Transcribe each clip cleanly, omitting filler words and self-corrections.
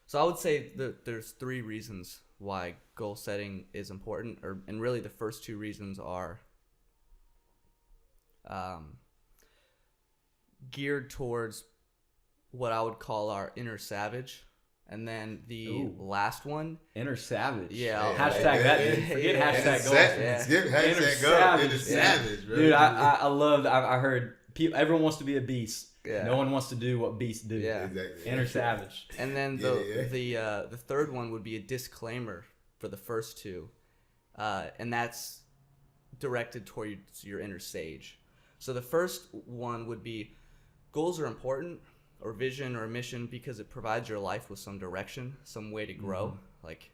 So I would say that there's 3 reasons why goal setting is important, and really the first 2 reasons are geared towards what I would call our inner savage. And then the last one, inner savage. Yeah, hashtag that. Dude. Forget hashtag goals. Hashtag goals. Inner savage, bro. Dude, I love. I heard people. Everyone wants to be a beast. Yeah. No one wants to do what beasts do. Yeah, exactly. Inner savage. And then the third one would be a disclaimer for the first 2, and that's directed towards your inner sage. So the first one would be goals are important, or vision or mission, because it provides your life with some direction, some way to grow. Like,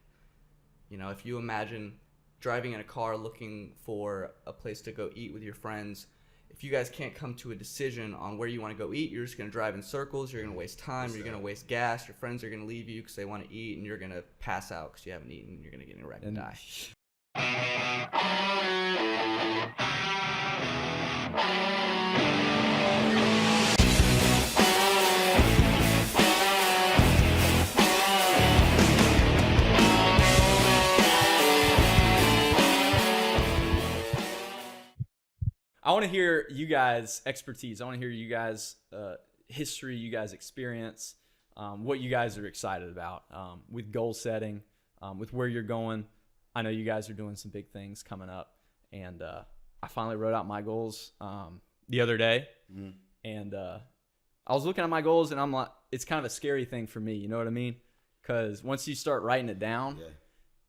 if you imagine driving in a car looking for a place to go eat with your friends, if you guys can't come to a decision on where you want to go eat, you're just going to drive in circles, you're going to waste time, you're going to waste gas, your friends are going to leave you because they want to eat, and you're going to pass out because you haven't eaten, and you're going to get in a wreck and die. I want to hear you guys' expertise. I want to hear you guys' history, you guys' experience, what you guys are excited about with goal setting, with where you're going. I know you guys are doing some big things coming up, and I finally wrote out my goals the other day, and I was looking at my goals, and I'm like, it's kind of a scary thing for me. You know what I mean? Because once you start writing it down,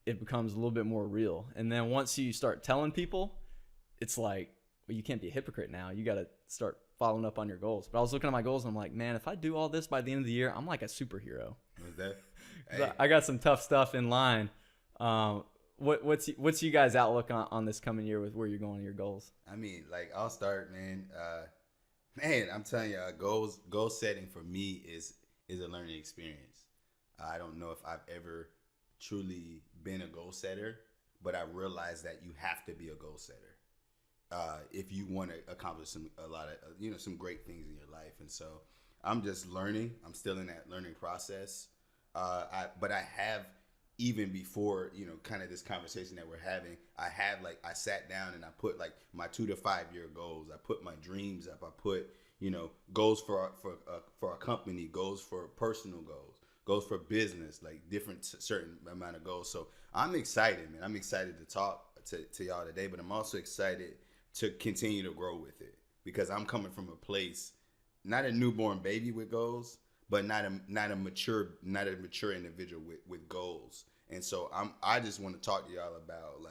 it becomes a little bit more real, and then once you start telling people, it's like, well, you can't be a hypocrite now. You got to start following up on your goals. But I was looking at my goals, and I'm like, man, if I do all this by the end of the year, I'm like a superhero. Hey. I got some tough stuff in line. What's you guys' outlook on this coming year with where you're going and your goals? I mean, like, I'll start, man. I'm telling you, goal setting for me is a learning experience. I don't know if I've ever truly been a goal setter, but I realized that you have to be a goal setter. If you want to accomplish a lot of some great things in your life. And so I'm just learning. I'm still in that learning process. But I have, even before kind of this conversation that we're having, I sat down and I put like my 2 to 5 year goals. I put my dreams up. I put goals for a company, goals for personal goals for business, like different certain amount of goals. So I'm excited, man. I'm excited to talk to y'all today, but I'm also excited to continue to grow with it, because I'm coming from a place, not a newborn baby with goals, but not a mature individual with goals. And so I just want to talk to y'all about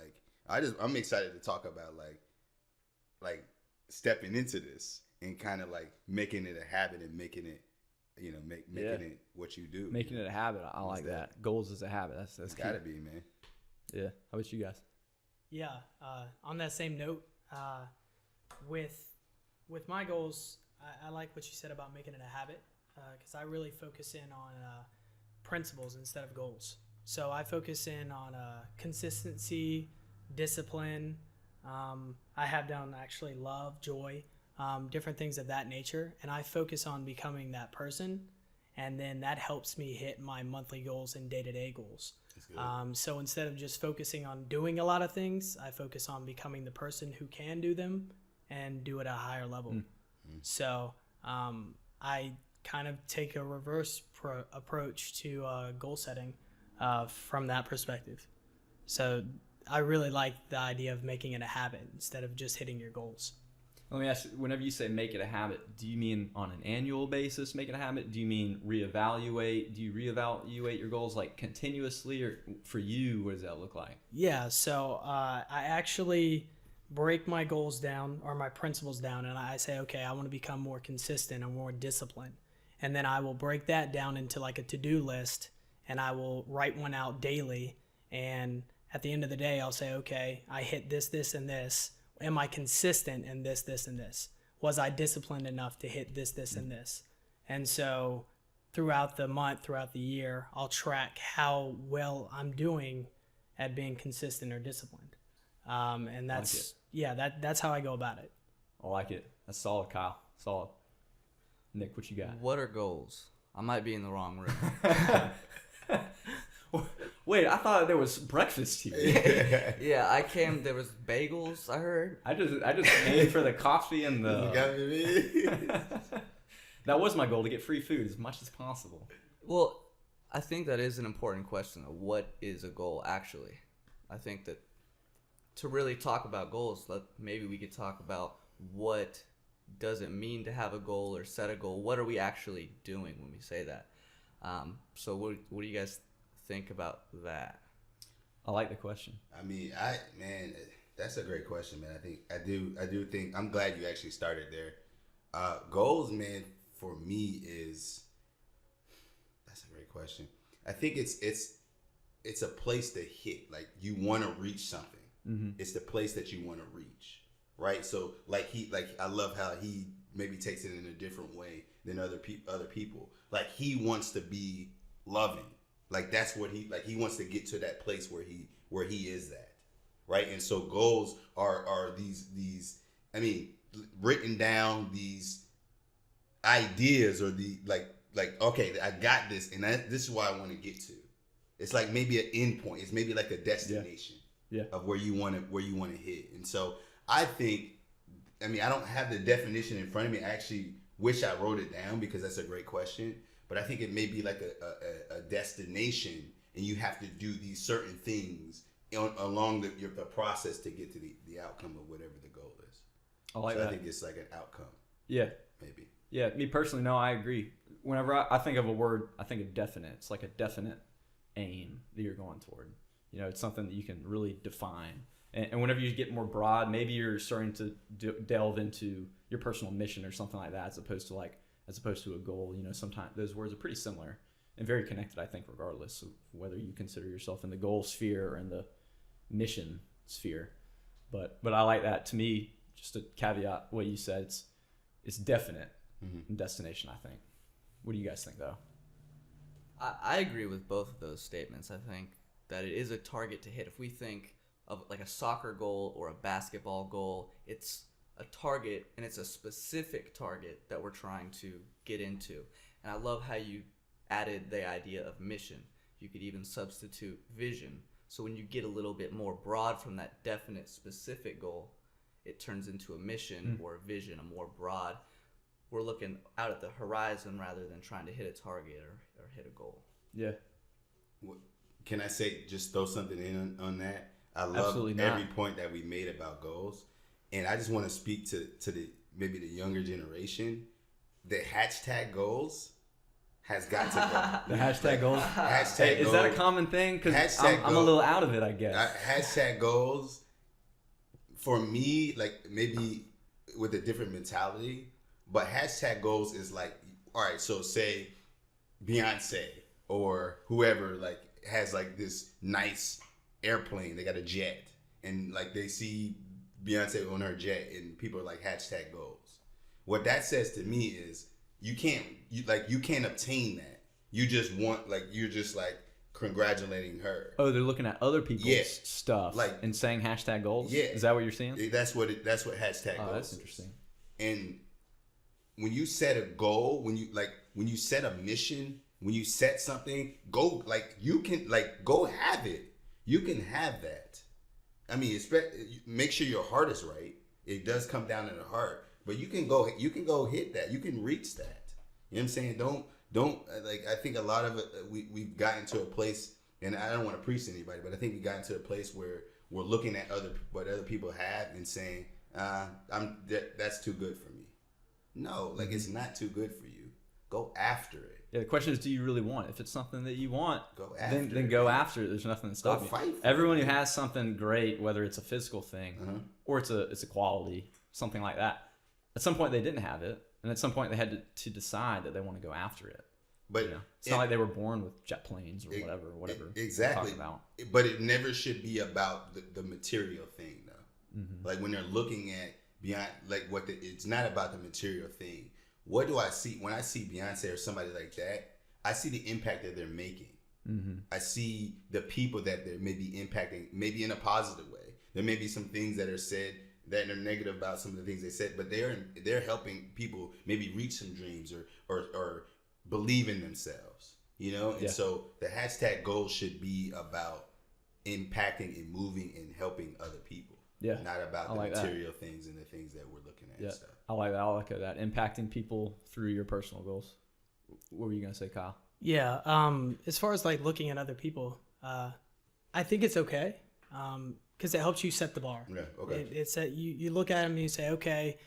I'm excited to talk about like stepping into this and kind of like making it a habit and making it making it what you do. Making it a habit. I like that. Goals is a habit. That's gotta be, man. Yeah. How about you guys? Yeah. On that same note, with my goals, I like what you said about making it a habit, because I really focus in on principles instead of goals. So I focus in on consistency, discipline. I have down actually love, joy, different things of that nature, and I focus on becoming that person, and then that helps me hit my monthly goals and day-to-day goals. So instead of just focusing on doing a lot of things, I focus on becoming the person who can do them and do it at a higher level. So I kind of take a reverse approach to goal setting from that perspective. So I really like the idea of making it a habit instead of just hitting your goals. Let me ask you, whenever you say make it a habit, do you mean on an annual basis make it a habit? Do you mean reevaluate? Do you reevaluate your goals like continuously, or for you, what does that look like? Yeah, so I actually break my goals down, or my principles down, and I say, okay, I want to become more consistent and more disciplined. And then I will break that down into like a to-do list, and I will write one out daily. And at the end of the day, I'll say, okay, I hit this, this, and this. Am I consistent in this, this, and this? Was I disciplined enough to hit this, this, and this? And so throughout the month, throughout the year, I'll track how well I'm doing at being consistent or disciplined. And that's, that's how I go about it. I like it. That's solid, Kyle. Solid. Nick, what you got? What are goals? I might be in the wrong room. Wait, I thought there was breakfast here. Yeah, I came. There was bagels. I heard. I just aimed for the coffee and You got me. That was my goal, to get free food as much as possible. Well, I think that is an important question. Of what is a goal actually? I think that to really talk about goals, maybe we could talk about what does it mean to have a goal or set a goal. What are we actually doing when we say that? So what do you guys think about that? I like the question. I mean, man, that's a great question, man. I do think I'm glad you actually started there. Goals, man, for me that's a great question. I think it's a place to hit. Like, you want to reach something. Mm-hmm. It's the place that you want to reach, right? So I love how he maybe takes it in a different way than other people. Like, he wants to be loving. Like, that's what he wants to get to that place where he is at, right? And so goals are these I mean, written down, these ideas, or the like okay, I got this, and this is where I want to get to. It's like maybe an end point. It's maybe like a destination of where you want to hit. And so I think, I mean, I don't have the definition in front of me. I actually wish I wrote it down, because that's a great question. But I think it may be like a destination, and you have to do these certain things along the process to get to the outcome of whatever the goal is. I like that. that. I think it's like an outcome. Yeah. Maybe. Yeah, me personally, no, I agree. Whenever I think of a word, I think of definite. It's like a definite aim that you're going toward. You know, it's something that you can really define. And whenever you get more broad, maybe you're starting to delve into your personal mission or something like that, as opposed to a goal. You know, sometimes those words are pretty similar and very connected, I think, regardless of whether you consider yourself in the goal sphere or in the mission sphere. But I like that. To me, just to caveat what you said, it's definite in destination, I think. What do you guys think, though? I agree with both of those statements. I think that it is a target to hit. If we think of like a soccer goal or a basketball goal, it's a target, and it's a specific target that we're trying to get into. And I love how you added the idea of mission. You could even substitute vision. So when you get a little bit more broad from that definite specific goal, it turns into a mission or a vision, a more broad. We're looking out at the horizon rather than trying to hit a target or hit a goal. Yeah. Can I just throw something in on that? I love every point that we made about goals. And I just want to speak to maybe the younger generation. The hashtag goals has got to go. The hashtag goals? Hashtag goals. Is that a common thing? Because I'm a little out of it, I guess. Hashtag goals, for me, like, maybe with a different mentality, but hashtag goals is like, all right, so say Beyonce or whoever, like, has like this nice airplane, they got a jet, and like they see Beyonce on her jet, and people are like, hashtag goals. What that says to me is you can't obtain that. You just want, like, you're just like congratulating her. Oh, they're looking at other people's stuff, like, and saying hashtag goals. Yeah, is that what you're seeing? That's what hashtag goals. Oh, that's interesting. And when you set a goal, when you set a mission, when you set something, go, like, you can, like, go have it. You can have that. I mean, make sure your heart is right. It does come down to the heart, but you can go hit that. You can reach that. You know what I'm saying? Don't like, I think a lot of it, we've gotten to a place, and I don't want to preach to anybody, but I think we got into a place where we're looking at what other people have and saying, that's too good for me. No, like, it's not too good for you. Go after it. Yeah, the question is, do you really want it? If it's something that you want, go after it. Then go after it. There's nothing to stop you. Fight for Everyone it. who has something great, whether it's a physical thing or it's a quality, something like that, at some point they didn't have it, and at some point they had to decide that they want to go after it. But it's not like they were born with jet planes or whatever. Exactly. About. But it never should be about the material thing, though. Like, when they're looking at beyond, like, it's not about the material thing. What do I see when I see Beyonce or somebody like that? I see the impact that they're making. I see the people that they're maybe impacting, maybe in a positive way. There may be some things that are said that are negative about some of the things they said, but they're helping people maybe reach some dreams or believe in themselves. you know? And Yeah. so the hashtag goals should be about impacting and moving and helping other people. Yeah. Not about I the like that. material things and the things that we're looking at. Yeah. So. I like that. I like that. Impacting people through your personal goals. What were you going to say, Kyle? Yeah. As far as like looking at other people, I think it's okay. Because it helps you set the bar. Yeah, okay. It's that you look at them and you say, okay,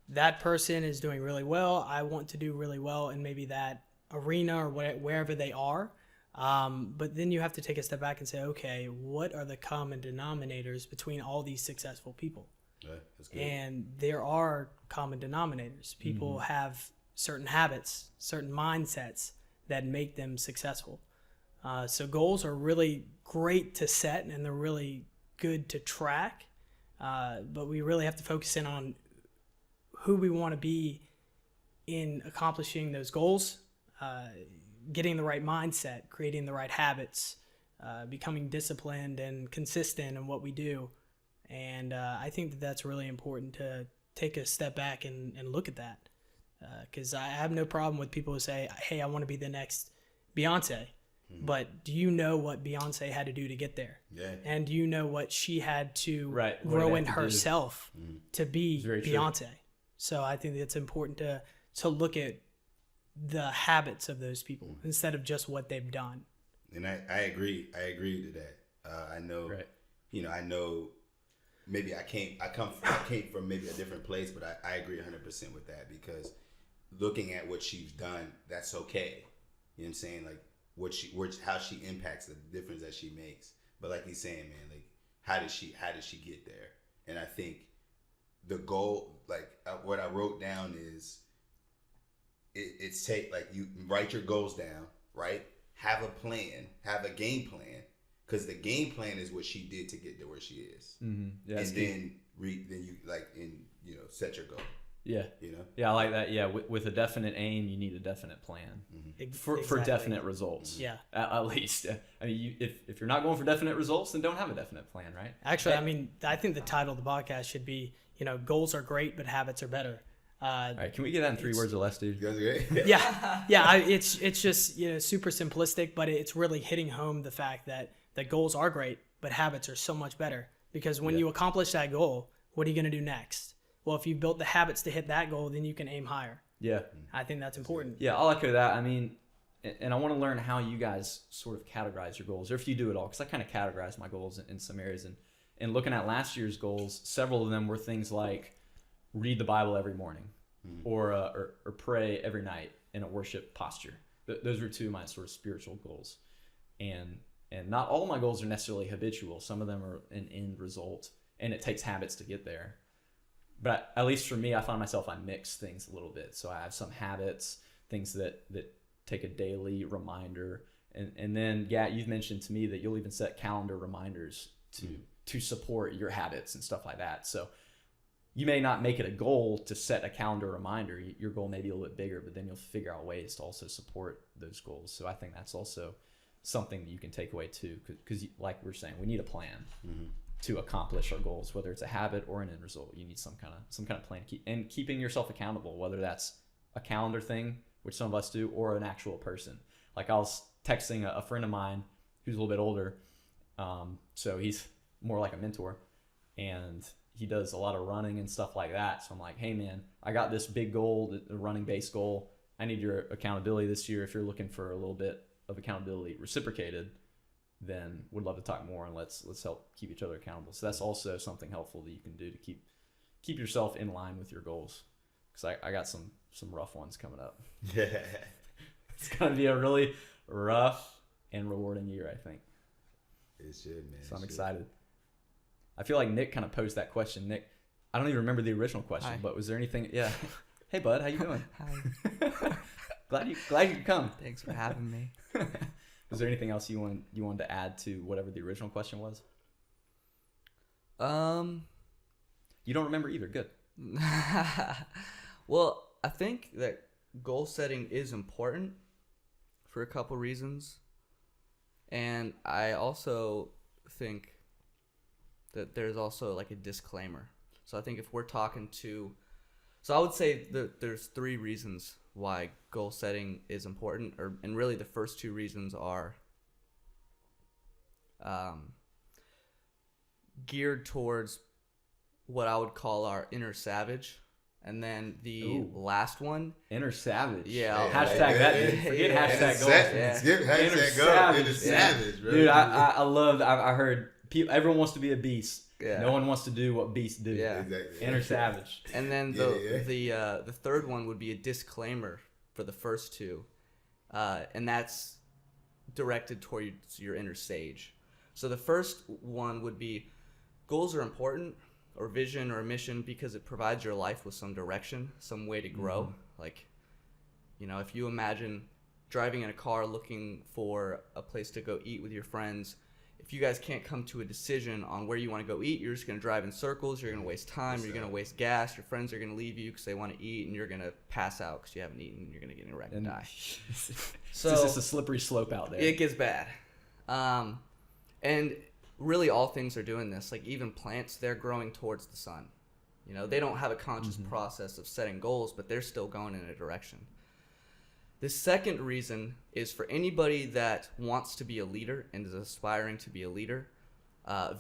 that person is doing really well. I want to do really well in maybe that arena or wherever they are. But then you have to take a step back and say, okay, what are the common denominators between all these successful people? Yeah, that's good. And there are common denominators. People have certain habits, certain mindsets that make them successful. So goals are really great to set and they're really good to track. But we really have to focus in on who we want to be in accomplishing those goals, getting the right mindset, creating the right habits, becoming disciplined and consistent in what we do. And I think that that's really important to take a step back and look at that. Because I have no problem with people who say, hey, I want to be the next Beyonce. But do you know what Beyonce had to do to get there? Yeah. And do you know what she had to Right. What grow did in they have to do? herself to be very true. Beyonce? So I think it's important to look at the habits of those people instead of just what they've done. And I agree. I agree to that. I know, Right. you know, I know maybe I came from maybe a different place, but I agree 100% with that because looking at what she's done, that's okay. You know what I'm saying? Like how she impacts the difference that she makes. But like he's saying, man, like how did she get there? And I think the goal, like what I wrote down is it's take like you write your goals down, right? Have a plan, have a game plan, because the game plan is what she did to get to where she is. Mm-hmm. Yeah, And then you like set your goal. yeah. You know. Yeah, I like that. Yeah, with a definite aim, you need a definite plan for Exactly. definite results. Yeah. At least. I mean, if you're not going for definite results, then don't have a definite plan, right? Actually, I mean, I think the title of the podcast should be, goals are great, but habits are better. All right, can we get that in 3 words or less, dude? You guys agree? Yeah. It's just super simplistic, but it's really hitting home the fact that the goals are great, but habits are so much better. Because when you accomplish that goal, what are you going to do next? Well, if you've built the habits to hit that goal, then you can aim higher. Yeah. I think that's important. Yeah, I'll echo that. I mean, and I want to learn how you guys sort of categorize your goals, or if you do it all, because I kind of categorize my goals in some areas. And looking at last year's goals, several of them were things like read the Bible every morning, or pray every night in a worship posture. Those were 2 of my sort of spiritual goals. And not all of my goals are necessarily habitual. Some of them are an end result, and it takes habits to get there. But at least for me, I find myself, I mix things a little bit. So I have some habits, things that take a daily reminder. And then, you've mentioned to me that you'll even set calendar reminders to support your habits and stuff like that. So you may not make it a goal to set a calendar reminder. Your goal may be a little bit bigger, but then you'll figure out ways to also support those goals. So I think that's also something that you can take away too, because like we're saying, we need a plan to accomplish our goals, whether it's a habit or an end result. You need some kind of plan, and keeping yourself accountable, whether that's a calendar thing, which some of us do, or an actual person. Like I was texting a friend of mine who's a little bit older, so he's more like a mentor, and he does a lot of running and stuff like that. So I'm like, hey man, I got this big goal, the running base goal. I need your accountability this year. If you're looking for a little bit of accountability reciprocated, then would love to talk more, and let's help keep each other accountable. So that's also something helpful that you can do to keep yourself in line with your goals. Because I got some rough ones coming up. Yeah. It's gonna be a really rough and rewarding year, I think. It should, man. So I'm excited. I feel like Nick kind of posed that question. Nick, I don't even remember the original question, Hi. but was there anything? Yeah. Hey bud, how you doing? Hi. glad you could come. Thanks for having me. Was there anything else you wanted to add to whatever the original question was? You don't remember either. Good. Well, I think that goal setting is important for a couple reasons. And I also think that there's also like a disclaimer. So I think if we're talking to... So I would say that there's 3 reasons why goal setting is important, and really the first two reasons are geared towards what I would call our inner savage. And then the last one, Inner savage. Yeah, hashtag that. Dude. Forget hashtag goals. Skip Inner hashtag go. savage. Inner savage, bro. Dude, I love that. I heard people. Everyone wants to be a beast. Yeah. No one wants to do what beasts do. Yeah. Exactly. Inner savage. and then the third one would be a disclaimer for the first two, and that's directed towards your inner sage. So the first one would be goals are important, or vision or a mission, because it provides your life with some direction, some way to grow. Mm-hmm. Like, if you imagine driving in a car looking for a place to go eat with your friends, if you guys can't come to a decision on where you want to go eat, you're just going to drive in circles, you're going to waste time, you're going to waste gas, your friends are going to leave you because they want to eat, and you're going to pass out because you haven't eaten, and you're going to get in a wreck and die. So it's just a slippery slope out there. It gets bad. And really all things are doing this. Like even plants, they're growing towards the sun. They don't have a conscious process of setting goals, but they're still going in a direction. The second reason is for anybody that wants to be a leader and is aspiring to be a leader.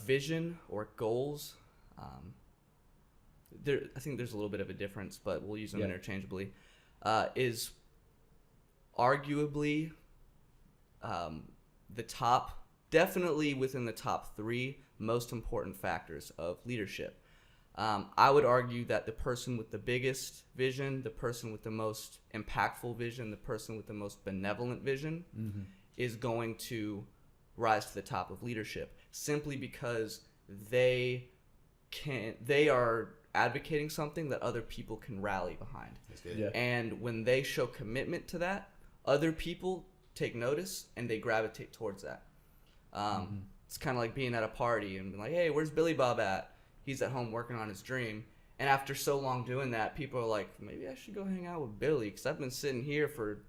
Vision or goals, I think there's a little bit of a difference, but we'll use them interchangeably, is arguably the top, definitely within the top three most important factors of leadership. I would argue that the person with the biggest vision, the person with the most impactful vision, the person with the most benevolent vision is going to rise to the top of leadership, simply because they are advocating something that other people can rally behind. Yeah. And when they show commitment to that, other people take notice and they gravitate towards that. It's kind of like being at a party and being like, hey, where's Billy Bob at? He's at home working on his dream. And after so long doing that, people are like, maybe I should go hang out with Billy, because I've been sitting here for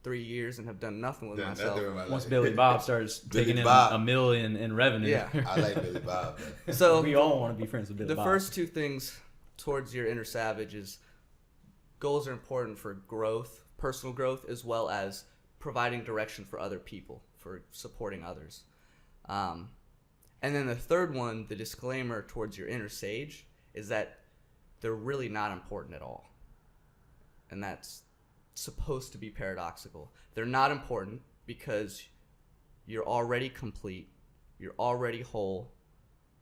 3 years and have done nothing with myself. Once Billy Bob starts taking in $1 million in revenue. Yeah. I like Billy Bob. So we all want to be friends with Billy Bob. The first two things towards your inner savage is goals are important for growth, personal growth, as well as providing direction for other people, for supporting others. And then the third one, the disclaimer towards your inner sage, is that they're really not important at all. And that's supposed to be paradoxical. They're not important because you're already complete, you're already whole,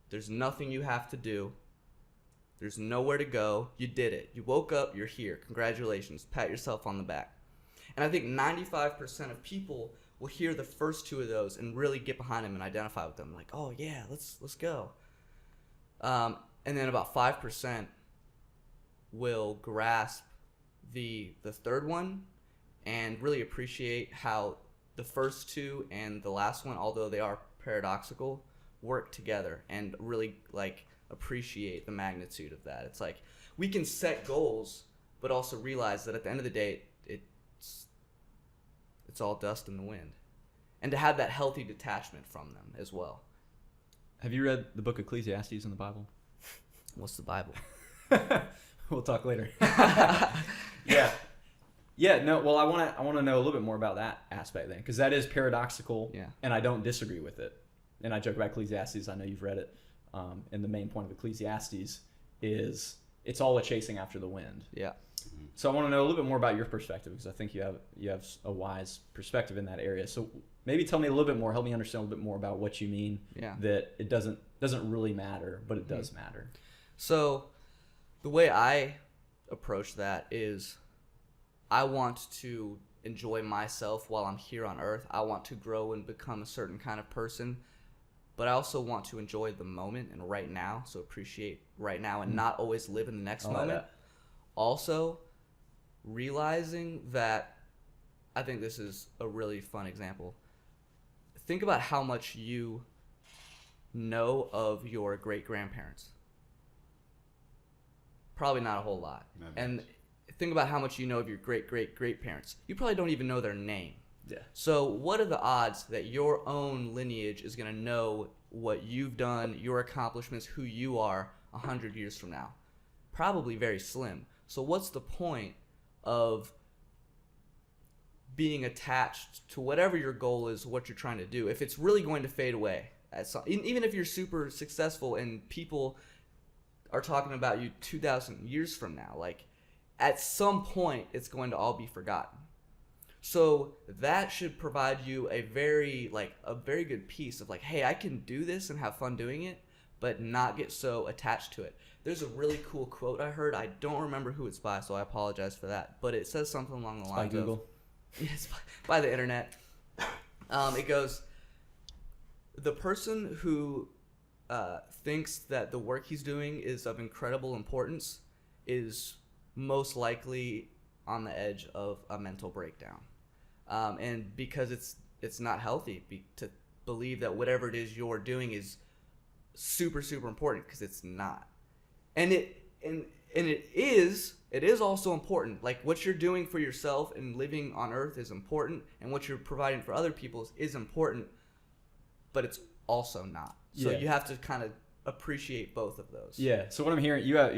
there's nothing you have to do, there's nowhere to go, you did it, you woke up, you're here, congratulations, pat yourself on the back. And I think 95% of people will hear the first two of those and really get behind them and identify with them, like, oh yeah, let's go. And then about 5% will grasp the third one and really appreciate how the first two and the last one, although they are paradoxical, work together and really appreciate the magnitude of that. It's like we can set goals, but also realize that at the end of the day, it's all dust in the wind, and to have that healthy detachment from them as well. Have you read the book Ecclesiastes in the Bible? What's the Bible? We'll talk later. Yeah. No. Well, I want to know a little bit more about that aspect then, because that is paradoxical. Yeah. And I don't disagree with it. And I joke about Ecclesiastes. I know you've read it. And the main point of Ecclesiastes is it's all a chasing after the wind. Yeah. So I want to know a little bit more about your perspective, because I think you have a wise perspective in that area. So maybe tell me a little bit more, help me understand a little bit more about what you mean. Yeah. That it doesn't really matter, but it does matter. So the way I approach that is I want to enjoy myself while I'm here on earth. I want to grow and become a certain kind of person, but I also want to enjoy the moment and right now. So appreciate right now and not always live in the next moment. That. Also, realizing that, I think this is a really fun example. Think about how much you know of your great-grandparents. Probably not a whole lot. And think about how much you know of your great-great-great-parents. You probably don't even know their name. Yeah. So what are the odds that your own lineage is going to know what you've done, your accomplishments, who you are 100 years from now? Probably very slim. So what's the point of being attached to whatever your goal is, what you're trying to do. If it's really going to fade away, even if you're super successful and people are talking about you 2,000 years from now, like at some point it's going to all be forgotten. So that should provide you a very good piece of like, hey, I can do this and have fun doing it, but not get so attached to it. There's a really cool quote I heard. I don't remember who it's by, so I apologize for that. But it says something along the lines by Google. of, yes, by the internet. It goes, the person who thinks that the work he's doing is of incredible importance is most likely on the edge of a mental breakdown. And because it's not healthy to believe that whatever it is you're doing is super, super important, because it's not. And it is also important. Like what you're doing for yourself and living on earth is important, and what you're providing for other people is important, but it's also not. So you have to kind of appreciate both of those. Yeah. So what I'm hearing, you have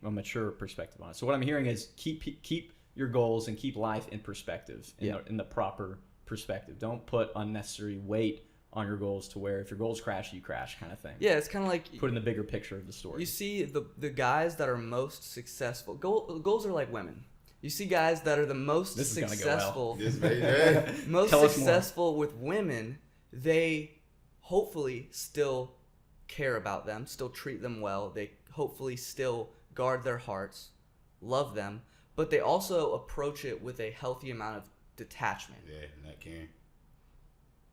a mature perspective on it. So what I'm hearing is keep your goals and keep life in perspective, in the proper perspective. Don't put unnecessary weight on your goals to where if your goals crash, you crash, kind of thing. Yeah, it's kind of like put in the bigger picture of the story. You see the guys that are most successful. Goals are like women. You see guys that are the most successful. Most successful with women. They hopefully still care about them, still treat them well. They hopefully still guard their hearts, love them, but they also approach it with a healthy amount of detachment. Yeah, not caring.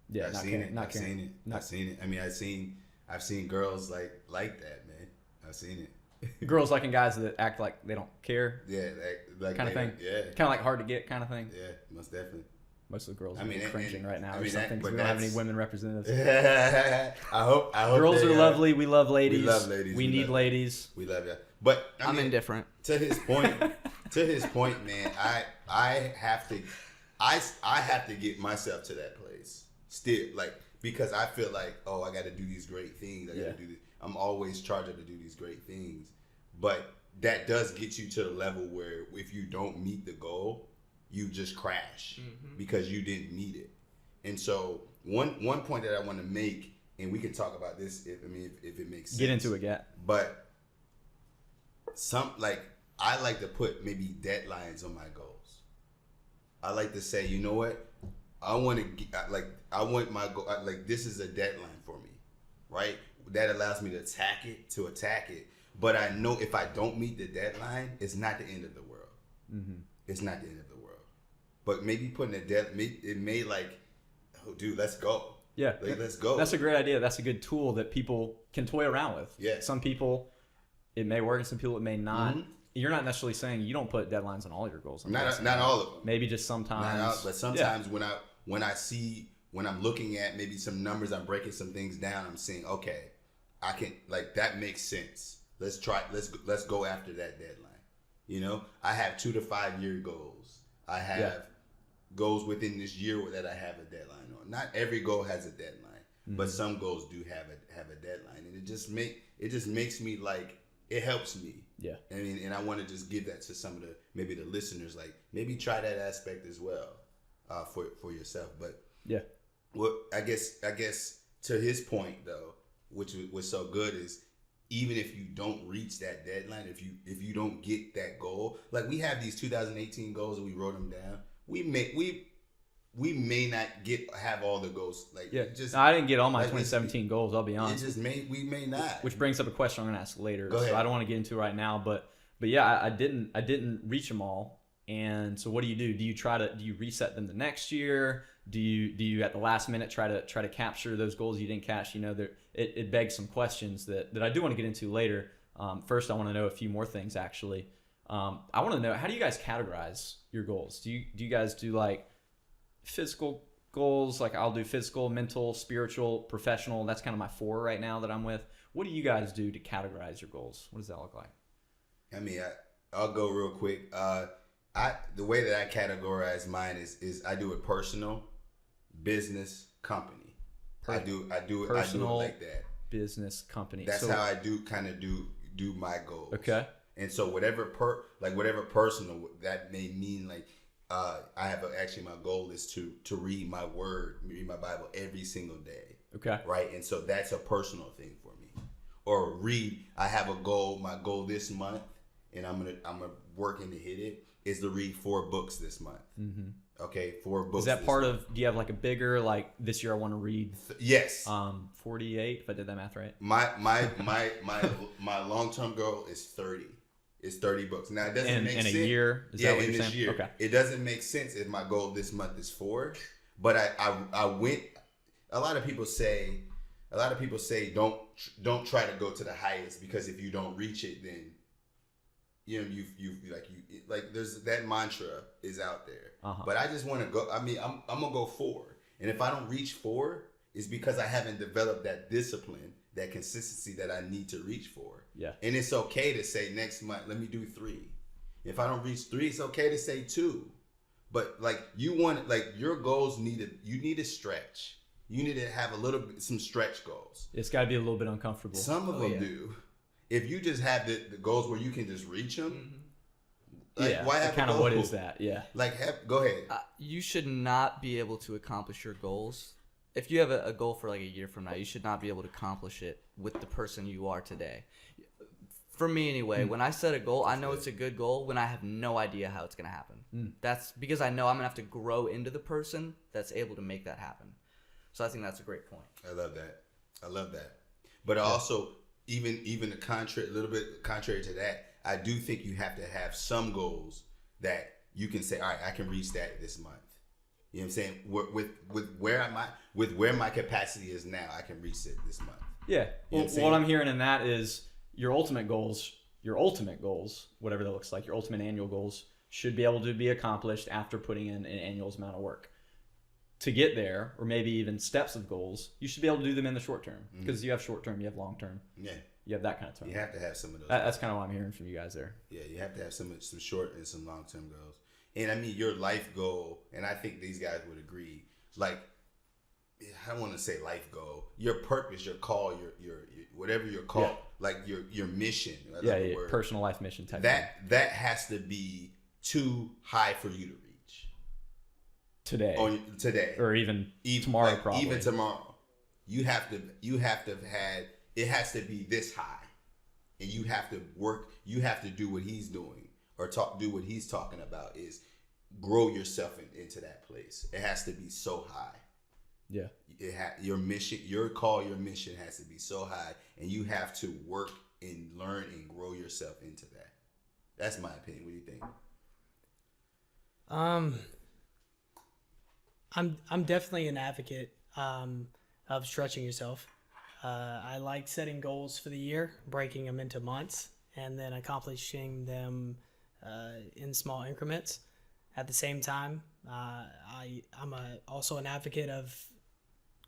Yeah, I've seen it. I mean, I've seen girls like that, man. I've seen it. Girls liking guys that act like they don't care. Yeah, like kind of thing. Yeah, kind of like hard to get kind of thing. Yeah, most definitely. Most of the girls are cringing right now. We don't that's, have any women representatives. I hope girls are lovely. We love ladies. We love ladies. We need ladies. We love you. But I'm indifferent. To his point, man, I have to get myself to that place still, like, because I feel like, oh, I got to do these great things. I got to do this. I'm always charged to do these great things, but that does get you to the level where if you don't meet the goal, you just crash because you didn't meet it. And so one point that I want to make, and we can talk about this if it makes sense. Get into it, yeah. But I like to put maybe deadlines on my goals. I like to say, you know what? I want my goal, like this is a deadline for me, right? That allows me to attack it. But I know if I don't meet the deadline, it's not the end of the world. Mm-hmm. It's not the end of the world. But maybe putting it may like, oh, dude, let's go. Yeah, like, let's go. That's a great idea. That's a good tool that people can toy around with. Yeah. Some people, it may work, and some people it may not. Mm-hmm. You're not necessarily saying you don't put deadlines on all your goals. Not all of them. Maybe just sometimes. But sometimes when I'm looking at maybe some numbers, I'm breaking some things down. I'm saying, okay, I can, like, that makes sense. Let's go after that deadline. You know, I have 2 to 5 year goals. I have goals within this year that I have a deadline on. Not every goal has a deadline, but some goals do have a deadline, and it just makes me like, it helps me. Yeah. I mean, and I want to just give that to some of the listeners, like maybe try that aspect as well, for yourself. But yeah, what I guess to his point though, which was so good, is even if you don't reach that deadline, if you don't get that goal, like we have these 2018 goals and we wrote them down, we may not have all the goals. Like, I didn't get all my 2017 goals. I'll be honest. We may not. Which brings up a question I'm going to ask later. Go ahead. So I don't want to get into it right now, but yeah, I didn't reach them all. And so what do? Do you reset them the next year? Do you at the last minute try to capture those goals you didn't catch? You know, it begs some questions that I do want to get into later. First, I want to know a few more things actually. I want to know, how do you guys categorize your goals? Do you guys do like physical goals? Like I'll do physical, mental, spiritual, professional. That's kind of my 4 right now that I'm with. What do you guys do to categorize your goals? What does that look like? I mean, I'll go real quick. The way that I categorize mine is I do it personal, business, company. I do it like that. Business, company. That's how I do my goals. Okay. And so whatever personal that may mean, like actually my goal is to read my Bible every single day. Okay. Right, and so that's a personal thing for me. Or I have a goal. My goal this month, and I'm working to hit it, is to read 4 books this month. Mm-hmm. Okay, 4 books. Is that part of? Do you have like a bigger, like, this year I want to read? Yes. 48, if I did that math right. My long-term goal is 30. It's 30 books. Now it doesn't make sense. In a year? Is that what you're saying? Year. Okay. It doesn't make sense if my goal this month is 4, but I went. A lot of people say don't try to go to the highest, because if you don't reach it, then you there's that mantra is out there. Uh-huh. But I just want to go. I mean, I'm gonna go 4, and if I don't reach 4, it's because I haven't developed that discipline, that consistency that I need to reach for. Yeah. And it's okay to say next month, let me do 3. If I don't reach 3, it's okay to say 2. But like your goals you need to stretch. You need to have some stretch goals. It's got to be a little bit uncomfortable. Some of them do. If you just have the goals where you can just reach them, why have kind of what is that? Yeah. Go ahead. You should not be able to accomplish your goals. If you have a goal for like a year from now, you should not be able to accomplish it with the person you are today. For me anyway, when I set a goal, I know it's a good goal when I have no idea how it's going to happen. That's because I know I'm going to have to grow into the person that's able to make that happen. So I think that's a great point. I love that. But also, even a little bit contrary to that, I do think you have to have some goals that you can say, all right, I can reach that this month. You know what I'm saying? With where my capacity is now, I can reach it this month. Yeah. Well, what I'm hearing in that is your ultimate goals, whatever that looks like, your ultimate annual goals should be able to be accomplished after putting in an annual amount of work. To get there, or maybe even steps of goals, you should be able to do them in the short term, because you have short term, you have long term. Yeah. You have that kind of term. You have to have some of those. That's kind of what I'm hearing from you guys there. Yeah, you have to have some short and some long term goals. And I mean, your life goal, and I think these guys would agree, like, I don't want to say life goal, your purpose, your call, your whatever your call, like your mission. Personal life mission type. That has to be too high for you to reach. Today, or even tomorrow, like, probably. Even tomorrow, you have to have had. It has to be this high, and you have to work. You have to do what he's doing, or do what he's talking about. Is grow yourself into that place. It has to be so high. Yeah. Your mission, your call, your mission has to be so high, and you have to work and learn and grow yourself into that. That's my opinion. What do you think? I'm definitely an advocate of stretching yourself. I like setting goals for the year, breaking them into months, and then accomplishing them in small increments. At the same time, I'm also an advocate of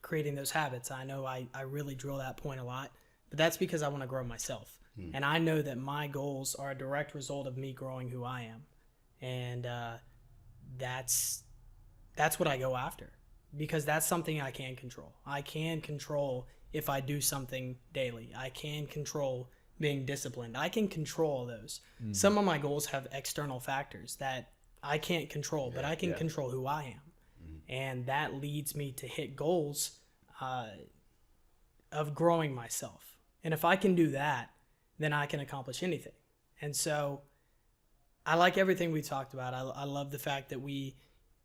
creating those habits. I know I really drill that point a lot, but that's because I want to grow myself. And I know that my goals are a direct result of me growing who I am. And that's what I go after, because that's something I can control. I can control if I do something daily. I can control being disciplined. I can control those. Some of my goals have external factors that I can't control, but I can control who I am. And that leads me to hit goals of growing myself. And if I can do that, then I can accomplish anything. And so I like everything we talked about. I love the fact that we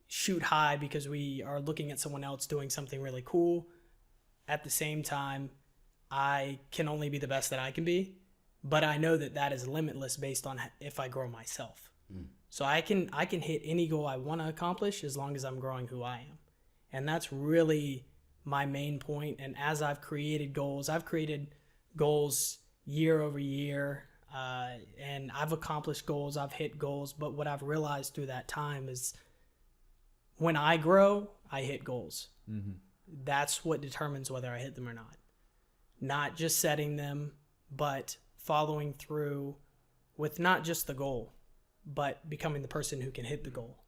shoot high because we are looking at someone else doing something really cool. At the same time, I can only be the best that I can be, but I know that that is limitless based on if I grow myself. So I can hit any goal I want to accomplish as long as I'm growing who I am. And that's really my main point. And as I've created goals year over year, and I've accomplished goals, I've hit goals, but what I've realized through that time is when I grow, I hit goals. That's what determines whether I hit them or not. Not just setting them, but following through with not just the goal, but becoming the person who can hit the goal.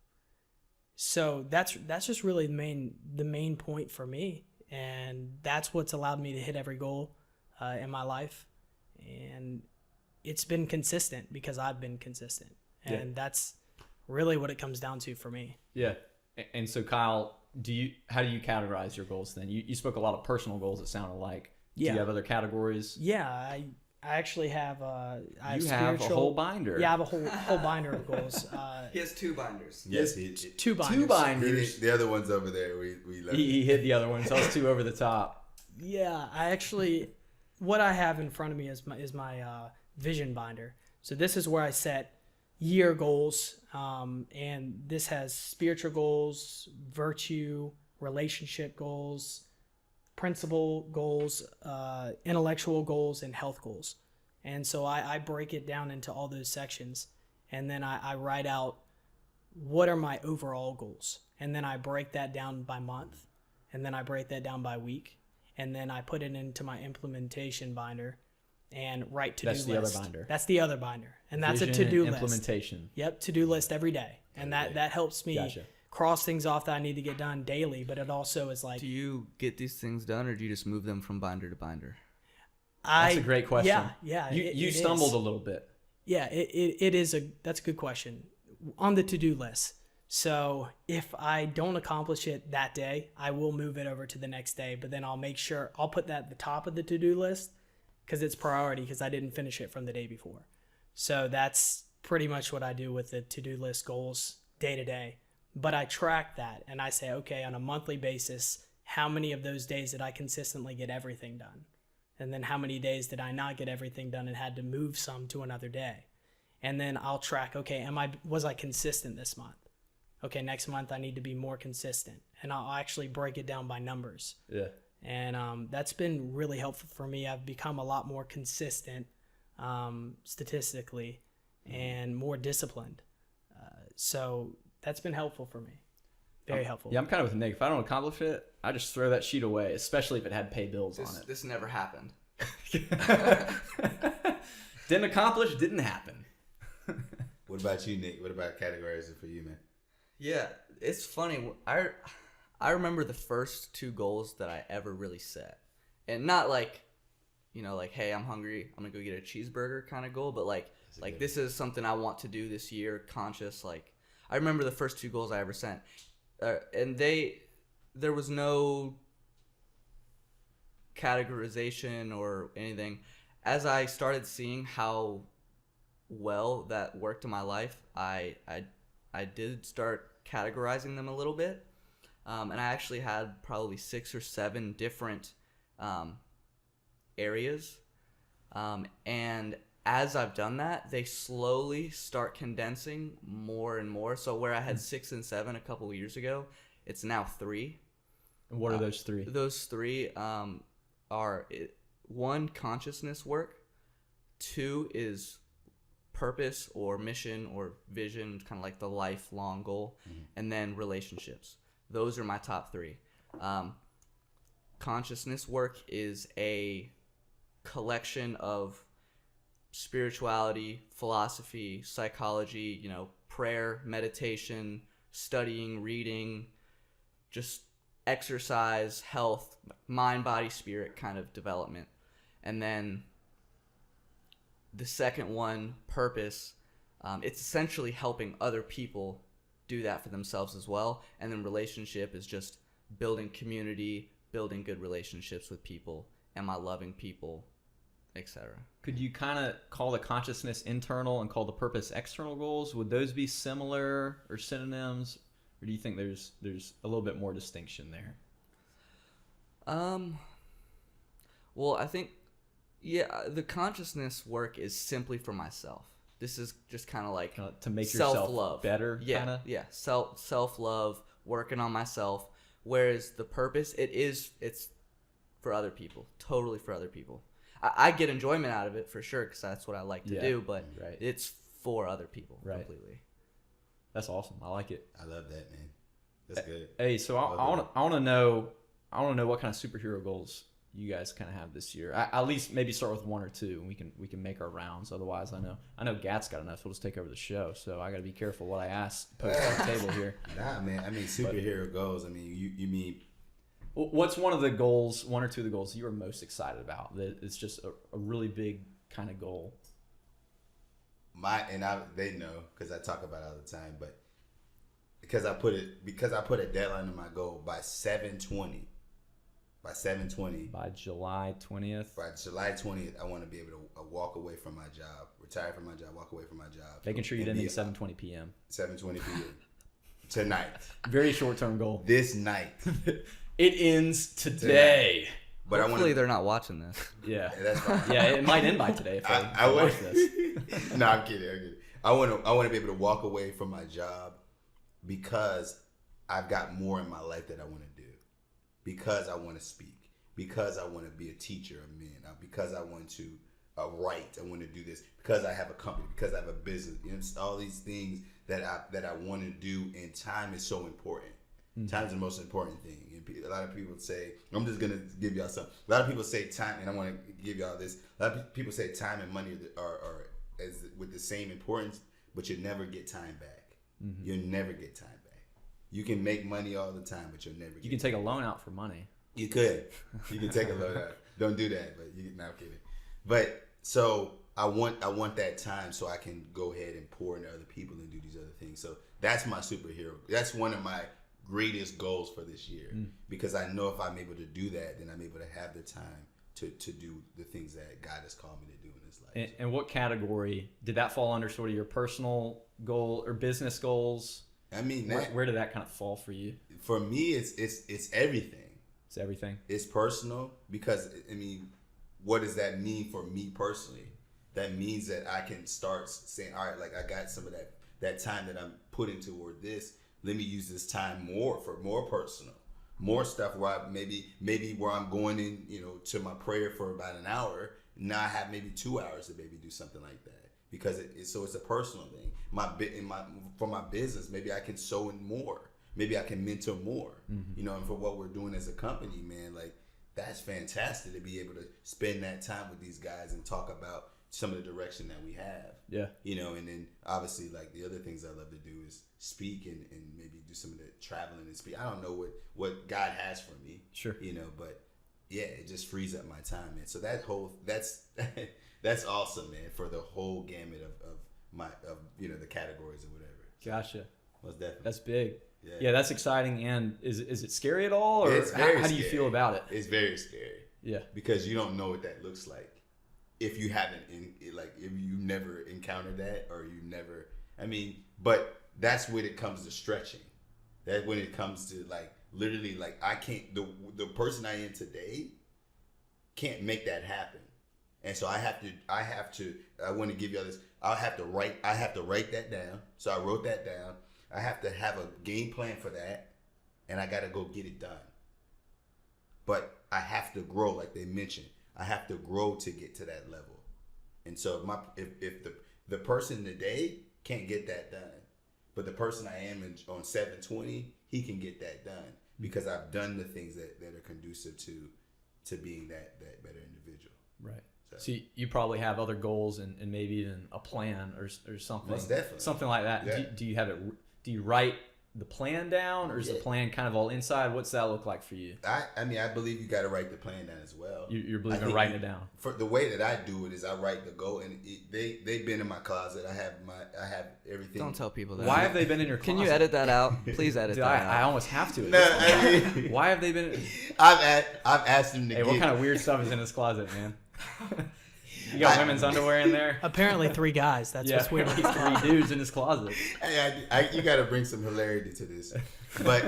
So that's just really the main point for me, and that's what's allowed me to hit every goal in my life. And it's been consistent because I've been consistent, and that's really what it comes down to for me. Yeah. And so Kyle, how do you categorize your goals then? You spoke a lot of personal goals, it sounded like. Do Yeah. you have other categories? Yeah, I actually have I have You have a spiritual- whole binder. Yeah, I have a whole binder of goals. He has 2 binders. Yes, Two binders. Two binders. the other one's over there. We left. He hit the other one, so I was 2 over the top. Yeah, I actually, what I have in front of me is my vision binder. So this is where I set year goals, and this has spiritual goals, virtue, relationship goals, principle goals, intellectual goals, and health goals. And so I break it down into all those sections, and then I write out what are my overall goals, and then I break that down by month, and then I break that down by week, and then I put it into my implementation binder and write to-do list. That's the other binder. That's the other binder, and that's Vision a to-do and list. implementation. Yep, to-do list every day, and that helps me Gotcha. cross things off that I need to get done daily. But it also is like Do you get these things done, or do you just move them from binder to binder? That's a great question. Yeah. You it stumbled is. a little bit. Yeah, it is that's a good question. On the to-do list. So if I don't accomplish it that day, I will move it over to the next day, but then I'll make sure I'll put that at the top of the to-do list because it's priority because I didn't finish it from the day before. So that's pretty much what I do with the to-do list goals day to day. But I track that and I say, okay, on a monthly basis, how many of those days did I consistently get everything done? And then how many days did I not get everything done and had to move some to another day? And then I'll track, okay, was I consistent this month? Okay, next month I need to be more consistent. And I'll actually break it down by numbers. Yeah. And that's been really helpful for me. I've become a lot more consistent statistically and more disciplined. So that's been helpful for me. Very helpful. Yeah, I'm kind of with Nick. If I don't accomplish it, I just throw that sheet away, especially if it had pay bills on it. This never happened. Didn't accomplish, didn't happen. What about you, Nick? What about categorizing for you, man? Yeah, it's funny. I remember the first 2 goals that I ever really set, and not like, like, hey, I'm hungry, I'm gonna go get a cheeseburger kind of goal, but like this is something I want to do this year, conscious. Like, I remember the first 2 goals I ever set, and there was no categorization or anything. As I started seeing how well that worked in my life, I did start categorizing them a little bit, and I actually had probably 6 or 7 different areas, and as I've done that, they slowly start condensing more and more. So where I had 6 and 7 a couple of years ago, it's now 3. And what are those 3? Those 3 are 1, consciousness work, 2 is purpose or mission or vision, kind of like the lifelong goal, and then relationships. Those are my top 3. Consciousness work is a collection of spirituality, philosophy, psychology, prayer, meditation, studying, reading, just exercise, health, mind, body, spirit kind of development. And then the second one, purpose, it's essentially helping other people do that for themselves as well. And then relationship is just building community, building good relationships with people. Am I loving people, etc. Could you kind of call the consciousness internal and call the purpose external goals? Would those be similar or synonyms, or do you think there's a little bit more distinction there? Well, I think, the consciousness work is simply for myself. This is just kind of like to make yourself self-love. better. Yeah, kinda? yeah. Self-love, working on myself. Whereas the purpose, it's for other people, totally for other people. I get enjoyment out of it for sure because that's what I like to do, but right. it's for other people Right. completely. That's awesome. I like it. I love that, man. That's good. Hey, so I want to know what kind of superhero goals you guys kind of have this year. At least maybe start with 1 or 2, and we can make our rounds. Otherwise, I know Gat's got enough. He'll just take over the show. So I got to be careful what I ask post on the table here. Nah, man. I mean, superhero goals. I mean, you mean. What's one of the goals, 1 or 2 of the goals you are most excited about? That it's just a really big kind of goal. They know because I talk about it all the time. But because I put a deadline on my goal by 7/20. By 7/20. By July 20th. By July 20th, I want to be able to walk away from my job, retire from my job, walk away from my job. Making sure you didn't at 7:20 p.m. 7:20 p.m. Tonight. Very short-term goal. This night. It ends today. But hopefully they're not watching this. Yeah. That's fine. Yeah, it might end by today if I watch this. No, I'm kidding. I want to be able to walk away from my job because I've got more in my life that I want to do. Because I want to speak. Because I want to be a teacher of men. Because I want to write. I want to do this. Because I have a company. Because I have a business. You know, all these things that I want to do, and time is so important. Time is the most important thing. And a lot of people say, I'm just going to give y'all something. A lot of people say time, and I want to give y'all this. A lot of people say time and money are as with the same importance, but you never get time back. You'll never get time back. You can make money all the time, but you'll never get You can take a loan out for money. You could. You can take a loan out. Don't do that, but I'm kidding. But so I want that time so I can go ahead and pour into other people and do these other things. So that's my superhero. That's one of my greatest goals for this year, because I know if I'm able to do that, then I'm able to have the time to do the things that God has called me to do in this life. And what category did that fall under? Sort of your personal goal or business goals? I mean, where did that kind of fall for you? For me, it's everything. It's everything. It's personal, because I mean, what does that mean for me personally? That means that I can start saying, all right, like I got some of that time that I'm putting toward this. Let me use this time for more personal, more stuff where maybe where I'm going in, to my prayer for about an hour. Now I have maybe 2 hours to maybe do something like that, because it's a personal thing. For my business, maybe I can sow in more. Maybe I can mentor more. And for what we're doing as a company, man, like that's fantastic to be able to spend that time with these guys and talk about some of the direction that we have. Yeah. And then obviously like the other things I love to do is speak and maybe do some of the traveling and speak. I don't know what God has for me. Sure. But yeah, it just frees up my time, man. So that's that's awesome, man, for the whole gamut of the categories or whatever. Gotcha. Most definitely. That's big. Yeah. Yeah, that's exciting. And is it scary at all, or It's very how do you scary. feel about it? It's very scary. Yeah. Because you don't know what that looks like. If you haven't, if you never encountered that, or you never, but that's when it comes to stretching. That's when it comes to like, literally, like I can't, the person I am today can't make that happen. And so I want to give you all this, I have to write that down. So I wrote that down. I have to have a game plan for that, and I got to go get it done. But I have to grow, like they mentioned. I have to grow to get to that level. And so if the person today can't get that done, but the person I am on 7/20, he can get that done, because I've done the things that are conducive to being that better individual. Right. So you probably have other goals and maybe even a plan or something. Most definitely. Something like that. Yeah. Do you have it? Do you write the plan down, or is the plan kind of all inside? What's that look like for you? I believe you got to write the plan down as well. You're believing in writing it down. For the way that I do it is I write the goal, and they've been in my closet. I have everything. Don't tell people that. Why have they been in your closet? Can you edit that out? Please edit Dude, that out. I almost have to. No, Why have they been? I've asked them to Hey, get. what kind of weird stuff is in this closet, man? You got women's underwear in there? Apparently 3 guys. That's what's weird. Apparently 3 dudes in his closet. Hey, you got to bring some hilarity to this, but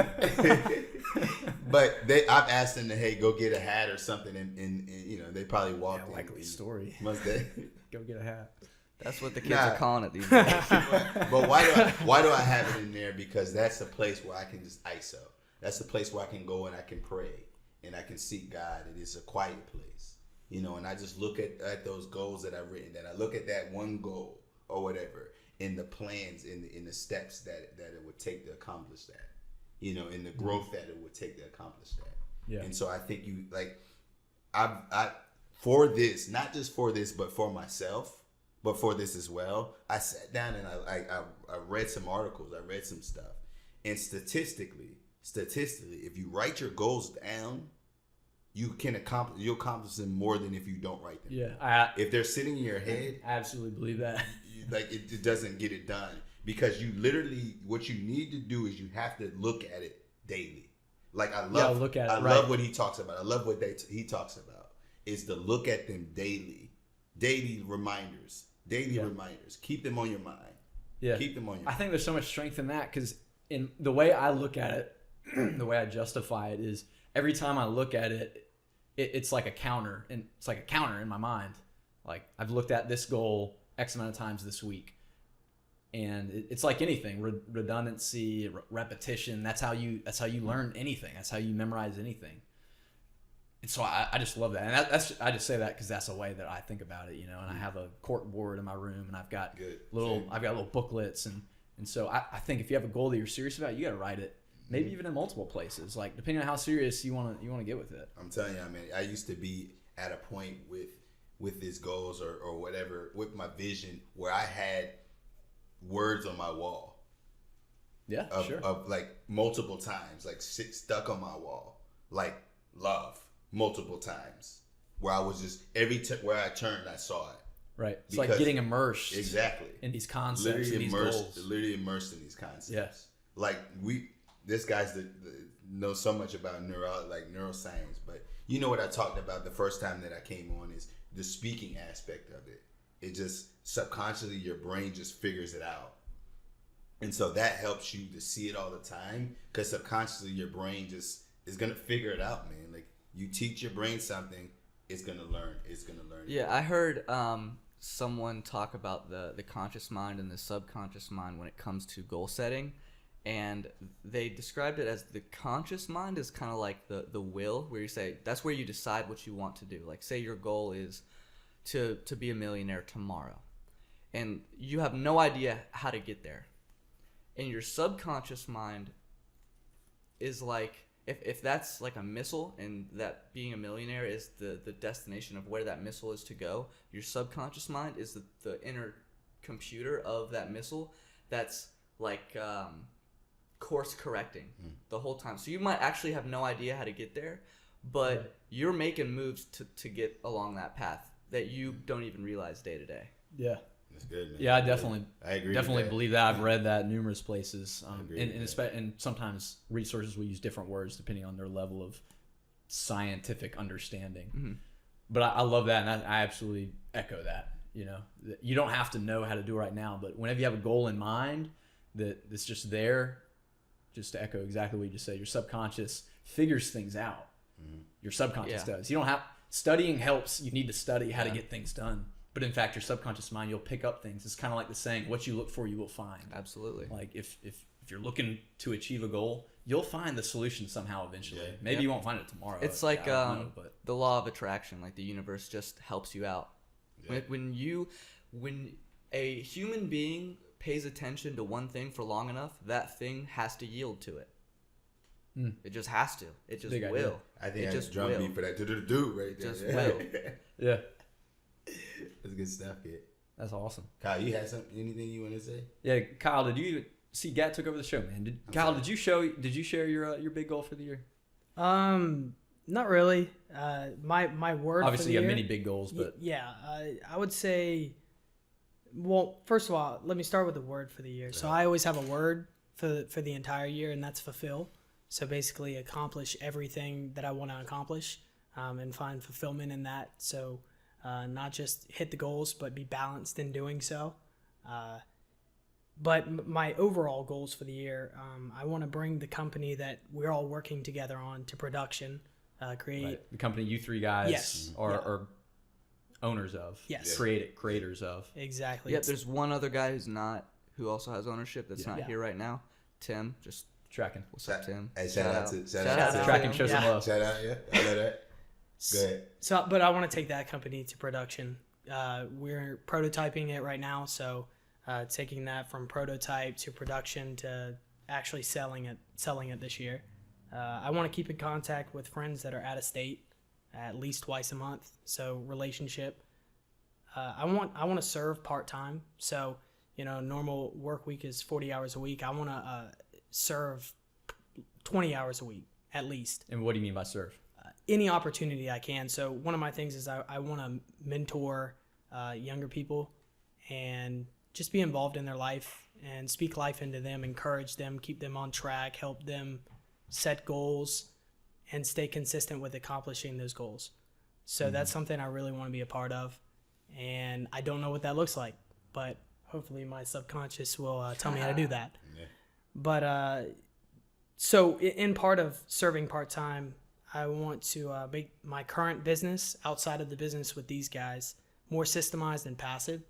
I've asked them to go get a hat or something, and they probably walked in. Likely story. Must they? Go get a hat. That's what the kids are calling it these days. But why do I have it in there? Because that's a place where I can just ISO. That's a place where I can go and I can pray and I can seek God. It is a quiet place. And I just look at those goals that I've written, that I look at that one goal or whatever, in the plans, in the steps that it would take to accomplish that, in the growth that it would take to accomplish that. Yeah. And so I think I for this, not just for this, but for myself, but for this as well, I sat down and I read some articles, I read some stuff, and statistically, if you write your goals down, you'll accomplish them more than if you don't write them. Yeah, If they're sitting in your head, I absolutely believe that. it doesn't get it done, because you literally, what you need to do is you have to look at it daily. Like I look at it, I right. love what he talks about. I love what he talks about is to look at them daily reminders, reminders. Keep them on your mind. Yeah. Keep them on your I mind. think there's so much strength in that because in the way I look at it, the way I justify it is every time I look at it, it's like a counter, and it's like a counter in my mind. Like I've looked at this goal X amount of times this week, and it's like anything, redundancy, repetition. That's how you learn anything. That's how you memorize anything. And so I just love that, and I just say that because that's a way that I think about it, you know. And I have a cork board in my room, and I've got little booklets, and so I think if you have a goal that you're serious about, you got to write it, maybe even in multiple places, like depending on how serious you want to get with it. I'm telling you, man, I used to be at a point with these goals or whatever, with my vision, where I had words on my wall. Yeah, sure. Of like multiple times, like stuck on my wall, like love. Multiple times, where I was just where I turned, I saw it. Right, it's like getting immersed in these concepts, literally goals. Literally immersed in these concepts. Yeah. Like this guy's knows so much about neuroscience, but you know what I talked about the first time that I came on is the speaking aspect of it. It just subconsciously your brain just figures it out, and so that helps you to see it all the time because subconsciously your brain just is gonna figure it out, man. Like. You teach your brain something, it's gonna learn. It's gonna learn. Yeah, I heard someone talk about the conscious mind and the subconscious mind when it comes to goal setting, and they described it as the conscious mind is kind of like the will, where you say that's where you decide what you want to do. Like say your goal is to be a millionaire tomorrow, and you have no idea how to get there, and your subconscious mind is like. If that's like a missile and that being a millionaire is the destination of where that missile is to go, your subconscious mind is the inner computer of that missile that's like course correcting the whole time. So you might actually have no idea how to get there, but you're making moves to get along that path that you don't even realize day to day. Yeah. That's good, man. Yeah, I agree. Definitely believe that. I've read that numerous places, and sometimes resources will use different words depending on their level of scientific understanding. Mm-hmm. But I love that, and I absolutely echo that. You know, you don't have to know how to do it right now, but whenever you have a goal in mind that's just there, just to echo exactly what you just said, your subconscious figures things out. Mm-hmm. Your subconscious does. You don't have studying helps. You need to study how to get things done. But in fact, your subconscious mind, you'll pick up things. It's kind of like the saying, what you look for, you will find. Absolutely. Like if you're looking to achieve a goal, you'll find the solution somehow eventually. Yeah. Maybe you won't find it tomorrow. It's like the law of attraction. Like the universe just helps you out. Yeah. When a human being pays attention to one thing for long enough, that thing has to yield to it. It just has to. It just will. Idea. I think I just drum beat for that do right there. Just will. Yeah. That's good stuff, kid. That's awesome. Kyle, you had anything you want to say? Yeah, Kyle, did you see Gat took over the show, man? Did you share your big goal for the year? Not really. My word. Obviously, you have many big goals, but I would say. Well, first of all, let me start with the word for the year. So I always have a word for the entire year, and that's fulfill. So basically, accomplish everything that I want to accomplish, and find fulfillment in that. So. Not just hit the goals, but be balanced in doing so. But my overall goals for the year, I want to bring the company that we're all working together on to production. Create the company you three guys are owners of. Yes. Creators of. Exactly. Yeah. There's one other guy who also has ownership that's not here right now. Tim, just tracking. What's up, Tim? Hey, shout out to tracking. Show some love. Shout out, yeah. I love that. Go ahead. So, but I want to take that company to production. We're prototyping it right now, so taking that from prototype to production to actually selling it this year. I want to keep in contact with friends that are out of state at least twice a month. So relationship. I want to serve part time. So normal work week is 40 hours a week. I want to serve 20 hours a week at least. And what do you mean by serve? Any opportunity I can. So one of my things is I want to mentor younger people and just be involved in their life and speak life into them, encourage them, keep them on track, help them set goals, and stay consistent with accomplishing those goals. So that's something I really want to be a part of. And I don't know what that looks like, but hopefully my subconscious will tell me how to do that. Yeah. But so in part of serving part-time, I want to make my current business outside of the business with these guys more systemized and passive,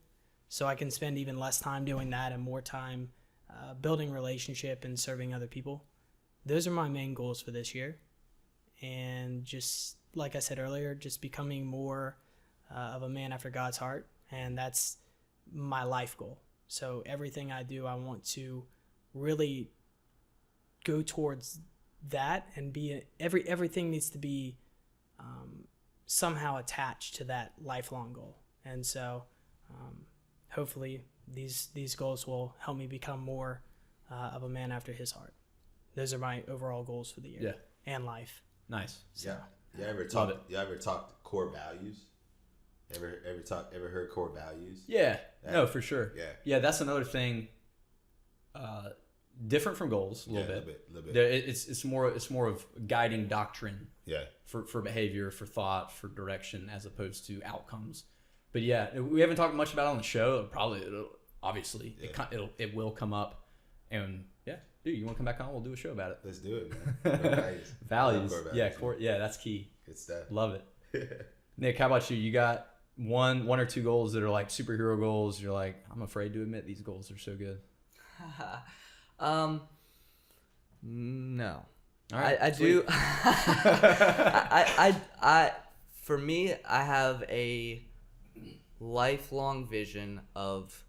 so I can spend even less time doing that and more time building relationship and serving other people. Those are my main goals for this year. And just like I said earlier, just becoming more of a man after God's heart. And that's my life goal. So everything I do, I want to really go towards that, and be everything needs to be somehow attached to that lifelong goal. And so hopefully these goals will help me become more of a man after his heart. Those are my overall goals for the year and life. Nice. So, Yeah. You ever talked core values? Ever heard core values? Yeah. No, for sure. Yeah. Yeah, that's another thing. Different from goals a little bit. A little bit. It's more of guiding doctrine. Yeah. For behavior, for thought, for direction, as opposed to outcomes. But yeah, we haven't talked much about it on the show. Obviously it will come up, and yeah, dude, you want to come back on? We'll do a show about it. Let's do it, man. Core values. Values. Core Yeah, values. yeah, that's key. Good stuff. Love it. Nick, how about you? You got one or two goals that are like superhero goals? You're like, I'm afraid to admit these goals are so good. No. All right, I do. I for me, I have a lifelong vision of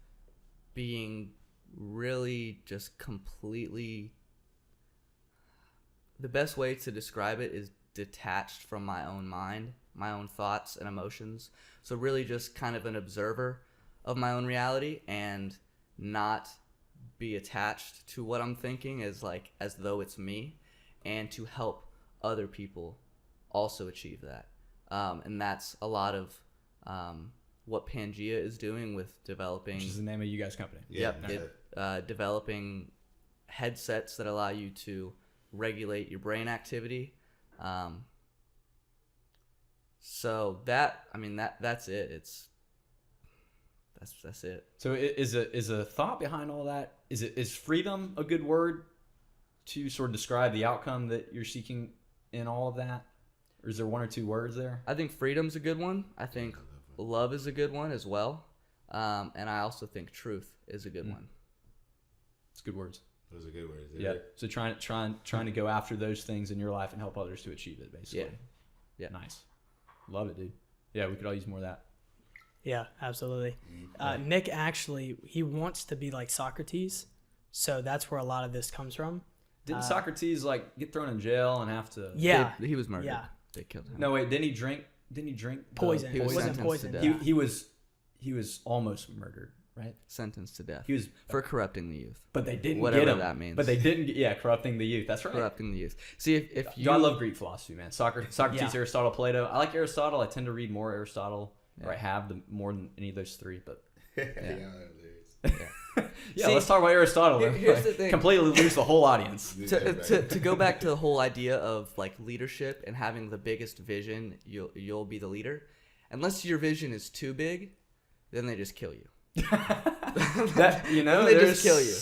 being really just completely, the best way to describe it is detached from my own mind, my own thoughts and emotions. So really just kind of an observer of my own reality, and not be attached to what I'm thinking as though it's me, and to help other people also achieve that. And that's a lot of what Pangea is doing with developing. Which is the name of you guys' company. Yeah. Developing headsets that allow you to regulate your brain activity. So that's it. That's it. So is a thought behind all that? Is freedom a good word to sort of describe the outcome that you're seeking in all of that? Or is there one or two words there? I think freedom's a good one. I think love is a good one as well. And I also think truth is a good one. It's good words. Those are good words. Yeah. So trying to go after those things in your life and help others to achieve it, basically. Yeah. Nice. Love it, dude. Yeah, we could all use more of that. Yeah, absolutely. Nick actually, he wants to be like Socrates, so that's where a lot of this comes from. Didn't Socrates get thrown in jail and have to? Yeah, He was murdered. Yeah. They killed him. No, wait. Didn't he drink poison? He was It wasn't sentenced poison. to death. He was almost murdered, right? Sentenced to death. He was, for corrupting the youth. but they didn't Whatever get him. that means. But they didn't. Corrupting the youth. That's right. Corrupting the youth. See, if you... I love Greek philosophy, man. Socrates, Yeah. Aristotle, Plato. I like Aristotle. I tend to read more Aristotle, or I Yeah. have more than any of those three. But Yeah. let's talk about Aristotle. then. here's the thing. Completely lose the whole audience. to go back to the whole idea of leadership and having the biggest vision, you'll be the leader. Unless your vision is too big, then they just kill you. They just kill you.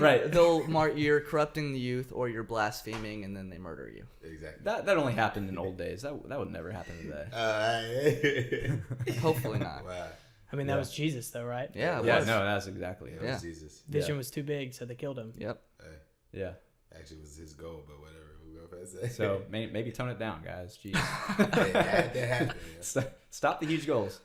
Right. They'll mark you're corrupting the youth or you're blaspheming, and then they murder you. Exactly. That only happened in old days. That would never happen today. Hopefully not. Wow. I mean, that was Jesus, though, right? Yeah. It Yeah, was. no, that's exactly it. That was Yeah. Jesus. Vision was too big, so they killed him. Yep. Yeah. Actually, it was his goal, but whatever. We'll go past that. So maybe tone it down, guys. Jeez. Hey, that happened. Yeah. Stop the huge goals.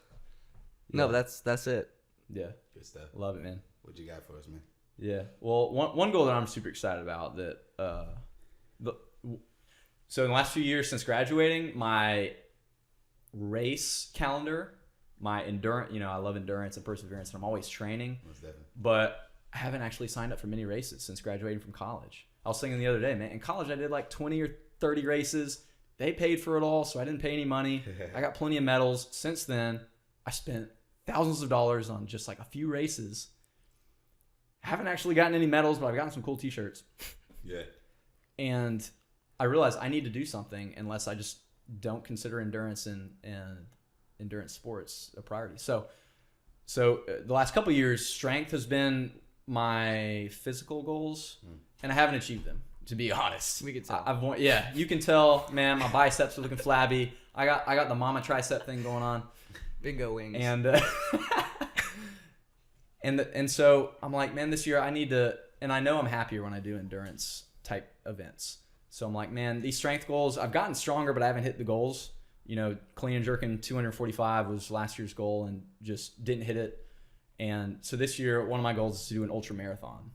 No, but that's it. Yeah. Good stuff. Love it, man. What you got for us, man? Yeah. Well, one goal that I'm super excited about that so in the last few years since graduating, my race calendar, my endurance, I love endurance and perseverance, and I'm always training, Most definitely. but I haven't actually signed up for many races since graduating from college. I was thinking the other day, man, in college I did 20 or 30 races. They paid for it all, so I didn't pay any money. I got plenty of medals. Since then, I spent thousands of dollars on just like a few races. Haven't actually gotten any medals, but I've gotten some cool t-shirts. Yeah. And I realized I need to do something unless I just don't consider endurance and endurance sports a priority. So the last couple of years, strength has been my physical goals, and I haven't achieved them, to be honest. We could tell. You can tell, man. My biceps are looking flabby. I got the mama tricep thing going on, Bingo wings. and and so I'm like, man, this year I need to, and I know I'm happier when I do endurance type events. So I'm like, man, these strength goals, I've gotten stronger, but I haven't hit the goals. You know, clean and jerking 245 was last year's goal and just didn't hit it. And so this year, one of my goals is to do an ultra marathon.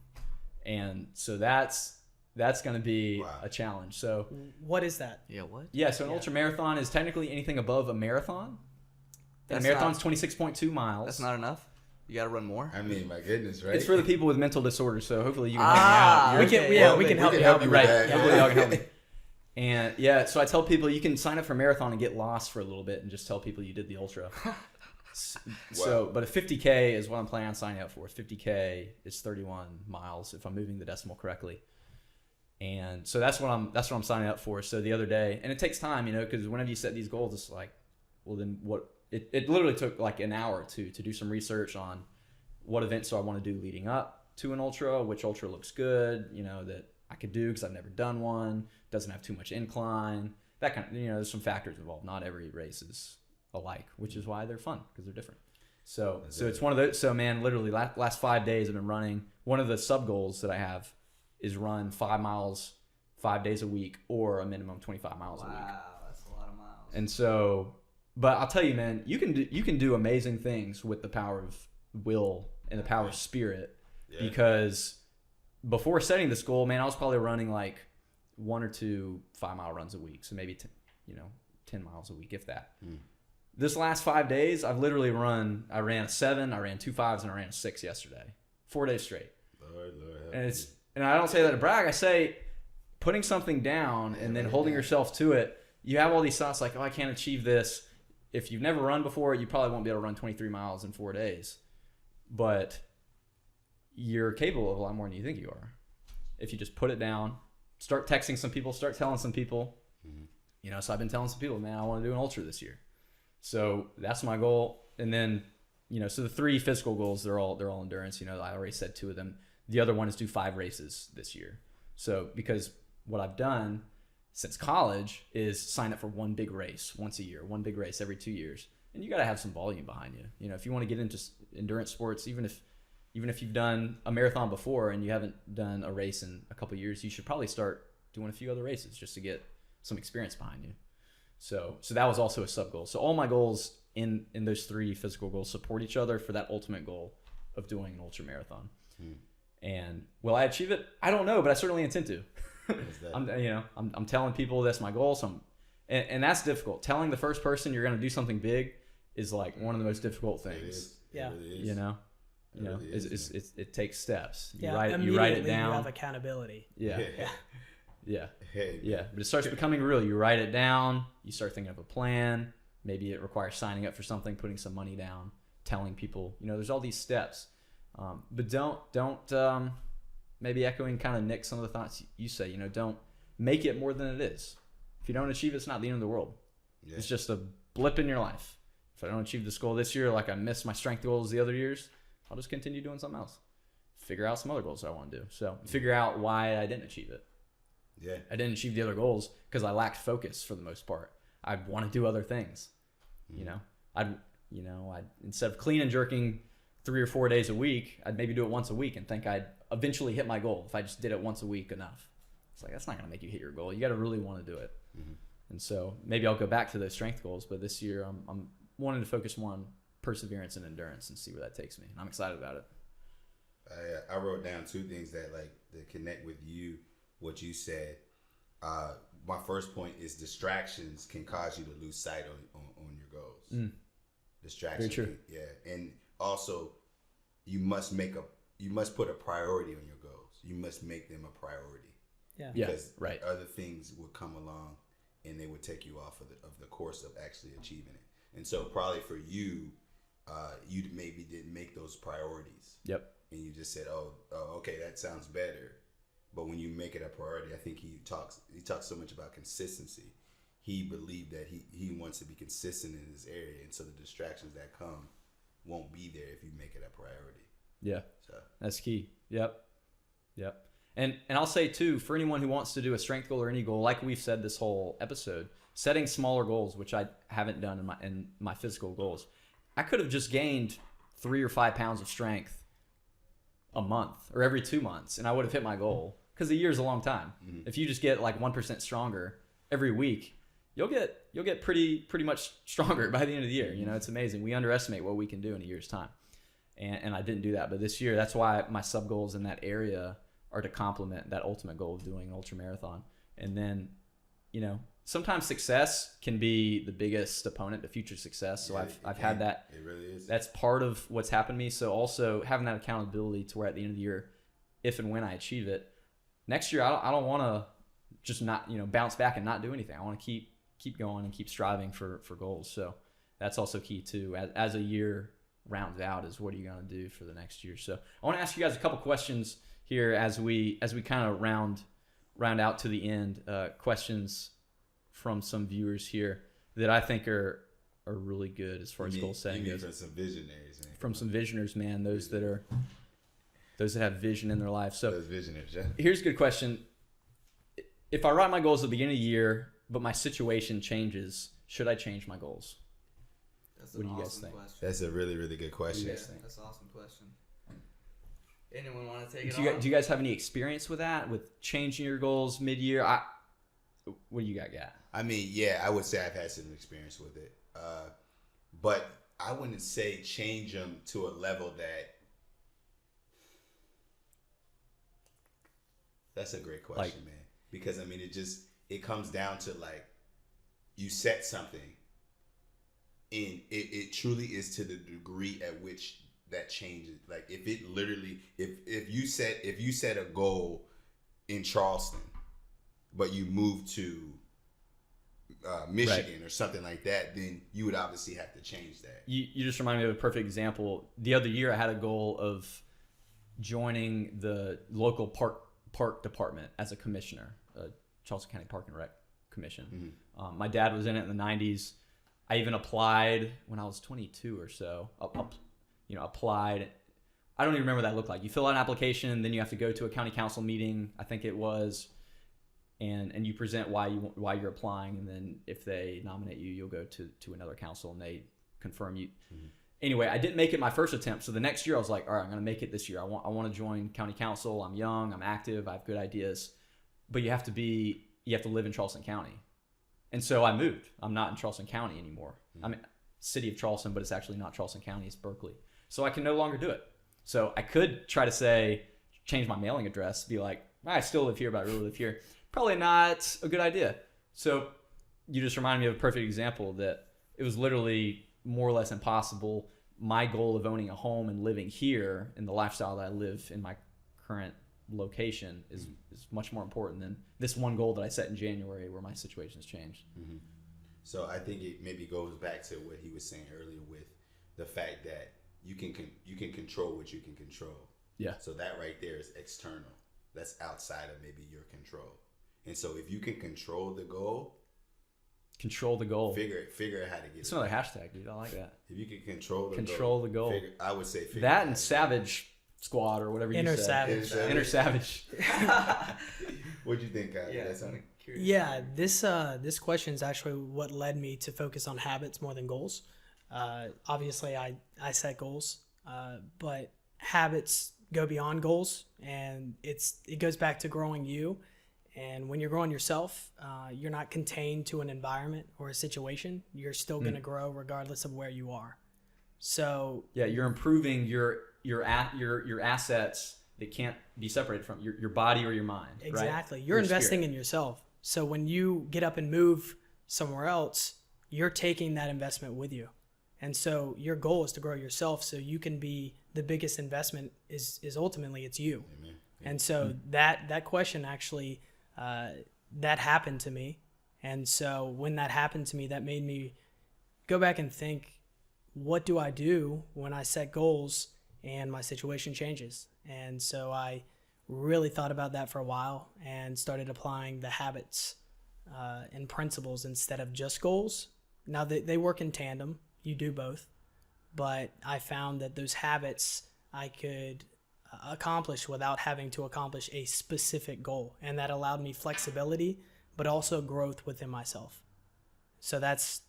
And so that's going to be a challenge. So what is that? Yeah, what? yeah, so an ultra marathon is technically anything above a marathon. And a marathon's 26.2 miles. That's not enough. You got to run more. I mean, my goodness, right? It's for the people with mental disorders, so hopefully you can help me out. We can help you out. out. Right. that. Hopefully y'all can help me. And yeah, so I tell people you can sign up for a marathon and get lost for a little bit and just tell people you did the ultra. So, but a 50K is what I'm planning on signing up for. 50K is 31 miles if I'm moving the decimal correctly. And so that's what I'm signing up for. So the other day, and it takes time, you know, because whenever you set these goals, it's like, well, then what? It literally took like an hour or two to do some research on what events do I want to do leading up to an ultra, which ultra looks good, you know, that I could do because I've never done one, doesn't have too much incline, that kind of, you know, there's some factors involved. Not every race is alike, which is why they're fun, because they're different. So it's one of those. So man, literally last 5 days I've been running. One of the sub goals that I have is run 5 miles 5 days a week, or a minimum 25 miles a week. Wow, that's a lot of miles. And so, but I'll tell you, man, you can do amazing things with the power of will and the power of spirit. Yeah. Because before setting this goal, man, I was probably running like 1 or 2 5-mile runs a week, so maybe 10 miles a week, if that. This last 5 days, I've literally ran a 7, I ran 2 5s, and I ran a 6 yesterday, 4 days straight. Lord, And I don't say that to brag. I say putting something down and then holding yourself to it. You have all these thoughts like, oh, I can't achieve this. If you've never run before, you probably won't be able to run 23 miles in 4 days. But you're capable of a lot more than you think you are. If you just put it down, start texting some people, start telling some people. You know, so I've been telling some people, man, I want to do an ultra this year. So that's my goal. And then, you know, so the 3 physical goals, they're all endurance. You know, I already said 2 of them. The other one is do 5 races this year. So because what I've done since college is sign up for one big race once a year, one big race every 2 years. And you got to have some volume behind you. You know, if you want to get into endurance sports, even if you've done a marathon before and you haven't done a race in a couple of years, you should probably start doing a few other races just to get some experience behind you. So that was also a sub goal. So all my goals in those 3 physical goals support each other for that ultimate goal of doing an ultra marathon. And will I achieve it? I don't know, but I certainly intend to. I'm telling people that's my goal. So and that's difficult. Telling the first person you're going to do something big is like one of the most difficult things. Yeah. It really is. You know, it takes steps. You Yeah, write it immediately down. You have accountability. Yeah. Hey, Yeah, but it starts becoming real. You write it down. You start thinking of a plan. Maybe it requires signing up for something, putting some money down, telling people. You know, there's all these steps. But don't maybe echoing kind of Nick some of the thoughts you say. You know, don't make it more than it is. If you don't achieve it, it's not the end of the world. Yeah. It's just a blip in your life. If I don't achieve this goal this year, like I missed my strength goals the other years, I'll just continue doing something else. Figure out some other goals that I want to do. So figure out why I didn't achieve it. Yeah. I didn't achieve the other goals because I lacked focus for the most part. I want to do other things. You know, I'd instead of clean and jerking 3 or 4 days a week, I'd maybe do it once a week and think I'd eventually hit my goal if I just did it once a week enough. It's like, that's not going to make you hit your goal. You got to really want to do it. And so maybe I'll go back to those strength goals, but this year I'm wanting to focus more on perseverance and endurance and see where that takes me. And I'm excited about it. I wrote down 2 things that connect with you, what you said. My first point is distractions can cause you to lose sight on your goals. Distractions. Very true. Yeah. And also you must put a priority on your goals. You must make them a priority. Yeah. Because right. other things would come along and they would take you off of the course of actually achieving it. And so probably for you, you maybe didn't make those priorities. Yep. And you just said, oh, okay, that sounds better. But when you make it a priority, I think he talks so much about consistency. He believed that he wants to be consistent in this area, and so the distractions that come won't be there if you make it a priority. Yeah. So That's key. Yep. And I'll say too, for anyone who wants to do a strength goal or any goal, like we've said this whole episode, setting smaller goals, which I haven't done in my physical goals. I could have just gained 3 or 5 pounds of strength a month or every 2 months, and I would have hit my goal, because a year is a long time. Mm-hmm. If you just get like 1% stronger every week, you'll get pretty much stronger by the end of the year. You know, it's amazing. We underestimate what we can do in a year's time. And I didn't do that. But this year, that's why my sub goals in that area are to complement that ultimate goal of doing an ultra marathon. And then, you know, sometimes success can be the biggest opponent to future success. So I've had that. It really is. That's part of what's happened to me. So also having that accountability to where at the end of the year, if and when I achieve it, next year I don't want to just not, you know, bounce back and not do anything. I want to keep going and keep striving for goals. So that's also key too. As a year rounds out, is what are you going to do for the next year? So I want to ask you guys a couple questions here as we kind of round out to the end. Questions from some viewers here that I think are really good as far as goal setting goes. From some visionaries, man. From some visionaries, man. Those that have vision in their life. So those visionaries, yeah. Here's a good question. If I write my goals at the beginning of the year, but my situation changes, should I change my goals? That's What an do you guys awesome think? question. That's a really, really good question. What do you guys think? That's an awesome question. Anyone want to take it Do you guys have any experience with that, with changing your goals mid-year? What do you got? I mean, yeah, I would say I've had some experience with it. But I wouldn't say change them to a level that... That's a great question, man. Because, I mean, it comes down to, like, you set something, and it truly is to the degree at which that changes. Like, if it literally... If you set a goal in Charleston, but you move to Michigan, right, or something like that, then you would obviously have to change that. You just remind me of a perfect example. The other year I had a goal of joining the local park department as a commissioner, Charleston County Park and Rec Commission. Mm-hmm. My dad was in it in the 90s. I even applied when I was 22 or so. Applied. I don't even remember what that looked like. You fill out an application, then you have to go to a county council meeting, I think it was, and you present why you're applying, and then if they nominate you, you'll go to another council and they confirm you. Mm-hmm. Anyway, I didn't make it my first attempt, so the next year I was like, all right, I'm going to make it this year. I want to join county council. I'm young, I'm active, I have good ideas, but you have to live in Charleston County. And so I moved. I'm not in Charleston County anymore. Mm-hmm. I'm in city of Charleston, but it's actually not Charleston County, it's Berkeley. So I can no longer do it. So I could try to say, change my mailing address, be like, I still live here, but I really live here. Probably not a good idea. So you just reminded me of a perfect example that it was literally more or less impossible. My goal of owning a home and living here in the lifestyle that I live in my current location is much more important than this one goal that I set in January where my situation's changed. Mm-hmm. So I think it maybe goes back to what he was saying earlier with the fact that you can control what you can control. Yeah. So that right there is external. That's outside of maybe your control. And so if you can control the goal, figure out how to get it's it. Another hashtag, dude. I like that. If you can control the goal. I would say figure that and Savage Squad or whatever Inner you said. Savage. Inner Savage. What'd you think, Kyle? Yeah, I'm curious. Yeah, this question is actually what led me to focus on habits more than goals. Obviously, I set goals, but habits go beyond goals, and it goes back to growing you. And when you're growing yourself, you're not contained to an environment or a situation. You're still going to grow regardless of where you are. So yeah, you're improving your assets that can't be separated from your body or your mind. Exactly. Right? You're investing in yourself. So when you get up and move somewhere else, you're taking that investment with you. And so your goal is to grow yourself so you can be the biggest investment is ultimately it's you. Amen. And so that question actually, that happened to me. And so when that happened to me, that made me go back and think, what do I do when I set goals and my situation changes? And so I really thought about that for a while and started applying the habits and principles instead of just goals. Now, they work in tandem. You do both. But I found that those habits I could accomplish without having to accomplish a specific goal. And that allowed me flexibility, but also growth within myself. So that's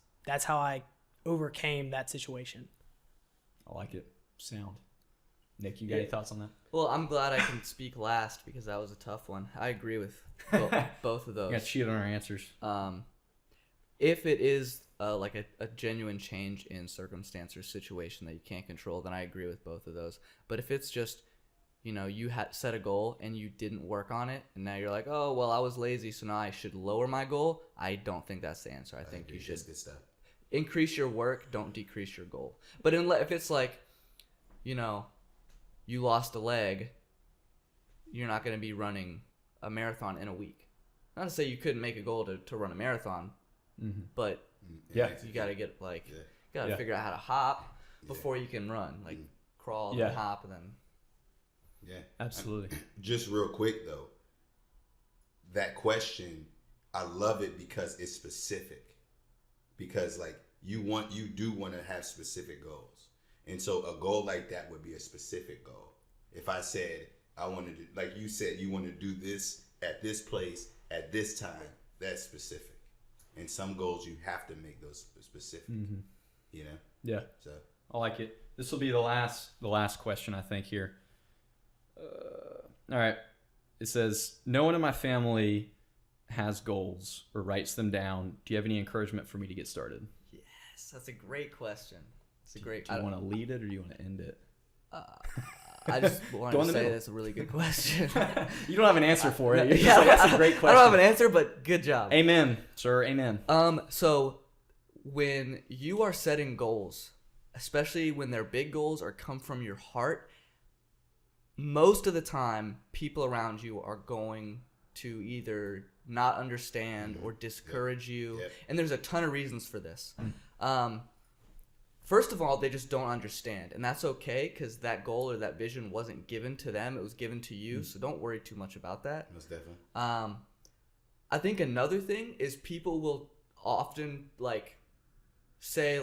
how I overcame that situation. I like it. Sound. Nick, you got any thoughts on that? Well, I'm glad I can speak last because that was a tough one. I agree with both of those. We got cheated on our answers. If it is like a genuine change in circumstance or situation that you can't control, then I agree with both of those. But if it's just, you had set a goal and you didn't work on it, and now you're like, oh, well, I was lazy, so now I should lower my goal. I don't think that's the answer. I think you should increase your work, don't decrease your goal. But if it's like, you lost a leg, you're not going to be running a marathon in a week. Not to say you couldn't make a goal to run a marathon, but you got to get figure out how to hop before you can run, crawl and hop and then. Yeah, absolutely. Just real quick though, that question, I love it because it's specific. Because you do want to have specific goals, and so a goal like that would be a specific goal. If I said I want to do, like you said, you want to do this at this place at this time, that's specific. And some goals you have to make those specific. Yeah. So I like it. This will be the last question I think here. All right. It says, no one in my family has goals or writes them down. Do you have any encouragement for me to get started? Yes, that's a great question. It's a great. Do you want to lead it or do you want to end it? I just wanted to say that's a really good question. You don't have an answer for it. That's a great question. I don't have an answer, but good job. Amen, sir. Amen. So when you are setting goals, especially when they're big goals or come from your heart, most of the time, people around you are going to either not understand or discourage you. Yep. And there's a ton of reasons for this. First of all, they just don't understand. And that's okay because that goal or that vision wasn't given to them. It was given to you. So don't worry too much about that. Most definitely. I think another thing is people will often say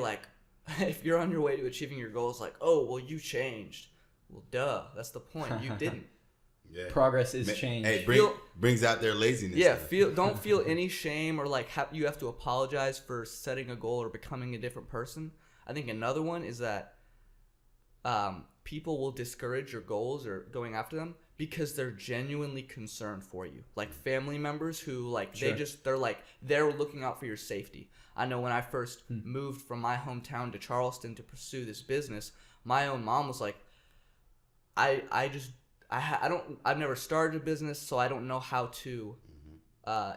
if you're on your way to achieving your goals, oh, well, you changed. Well, duh. That's the point. You didn't. Yeah. Progress is change. Hey, brings out their laziness. Yeah. Don't feel any shame or you have to apologize for setting a goal or becoming a different person. I think another one is that people will discourage your goals or going after them because they're genuinely concerned for you. Like family members who they're looking out for your safety. I know when I first moved from my hometown to Charleston to pursue this business, my own mom was like, I've never started a business, so I don't know how to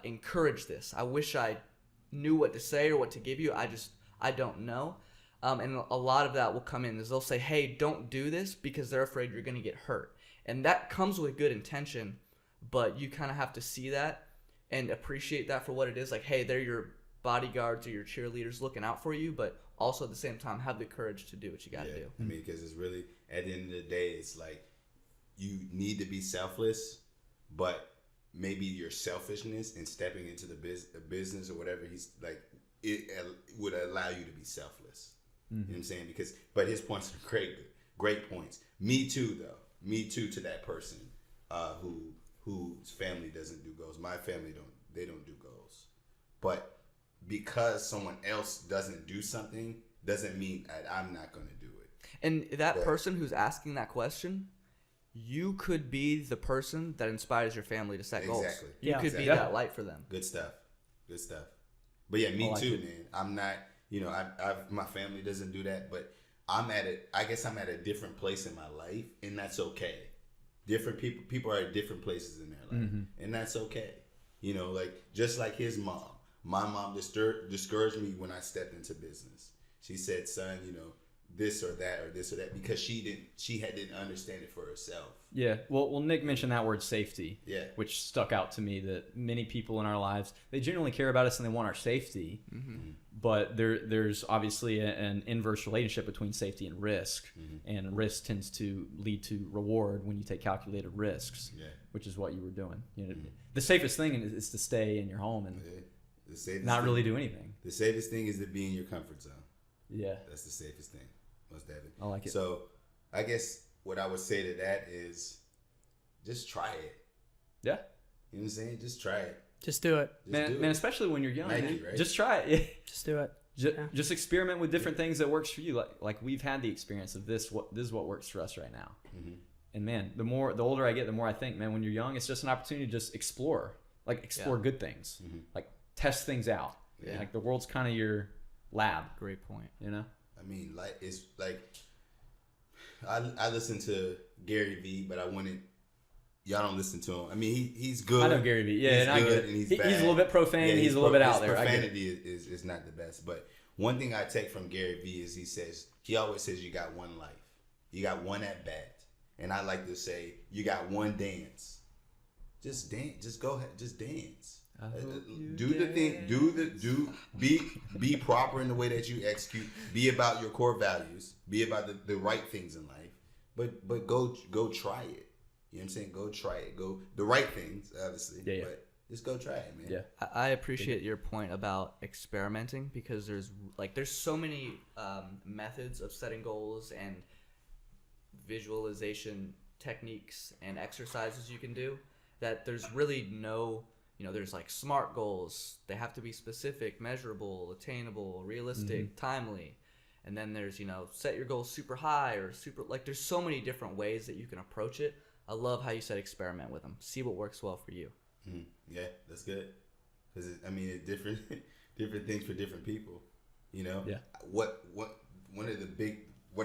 encourage this. I wish I knew what to say or what to give you. I don't know. And a lot of that will come in is they'll say, hey, don't do this because they're afraid you're going to get hurt. And that comes with good intention, but you kind of have to see that and appreciate that for what it is. Like, hey, they're your bodyguards or your cheerleaders looking out for you, but also at the same time have the courage to do what you got to do. I mean, because it's really, at the end of the day, it's you need to be selfless, but maybe your selfishness and stepping into the business or whatever it would allow you to be selfless. You know what I'm saying? But his points are great points. Me too, though. Me too to that person whose family doesn't do goals. My family don't do goals. But because someone else doesn't do something doesn't mean that I'm not going to do it. And that person who's asking that question, you could be the person that inspires your family to set goals. Exactly. You could be that light for them. Good stuff. But yeah, me too, man. I'm not, my family doesn't do that, but I guess I'm at a different place in my life, and that's okay. Different people are at different places in their life, and that's okay. Just like his mom. My mom discouraged me when I stepped into business. She said, son, this or that, because she didn't understand it for herself. Yeah. Well, Nick mentioned that word safety. Yeah. Which stuck out to me, that many people in our lives, they genuinely care about us and they want our safety, but there's obviously an inverse relationship between safety and risk, and risk tends to lead to reward when you take calculated risks, which is what you were doing. You know, the safest thing is to stay in your home and not really do anything. The safest thing is to be in your comfort zone. Yeah, that's the safest thing. Most definitely. I like it. So, I guess what I would say to that is, just try it. Yeah, you know what I'm saying? Just try it. Just do it, man. Especially when you're young, Nike, man. Right? Just try it. Just do it. Just experiment with different things that works for you. Like we've had the experience of this. This is what works for us right now. And man, the older I get, the more I think, man, when you're young, it's just an opportunity to just explore good things, like test things out. Yeah. Like the world's kind of your lab. Great point. You know. I mean, like it's like I listen to Gary Vee, but y'all don't listen to him. I mean, he's good. I know Gary Vee. Yeah, he's good and he's bad. He's a little bit profane. Yeah, he's a little bit out there. Profanity is not the best. But one thing I take from Gary Vee is he always says you got one life. You got one at bat. And I like to say you got one dance. Just dance. Just go ahead. Just dance. Do the thing. Be proper in the way that you execute. Be about your core values. Be about the right things in life. But go try it. You know what I'm saying? Go try it. Go the right things, obviously. Yeah. But just go try it, man. Yeah. I appreciate your point about experimenting because there's so many methods of setting goals and visualization techniques and exercises you can do that there's really no, there's like SMART goals. They have to be specific, measurable, attainable, realistic, timely. And then there's, set your goals super high or super, there's so many different ways that you can approach it. I love how you said experiment with them. See what works well for you. Yeah, that's good. Because it's different, different things for different people. Yeah. What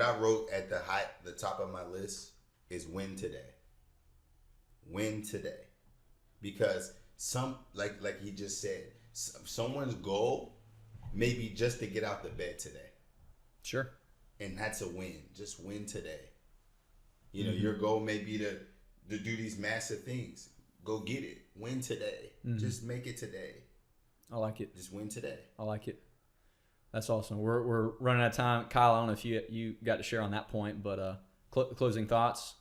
I wrote at the top of my list is win today. Win today, because like he just said, someone's goal may be just to get out the bed today. Sure. And that's a win. Just win today. Your goal may be to do these massive things. Go get it. Win today. Just make it today. I like it. Just win today. I like it. That's awesome. We're running out of time. Kyle, I don't know if you got to share on that point, but closing thoughts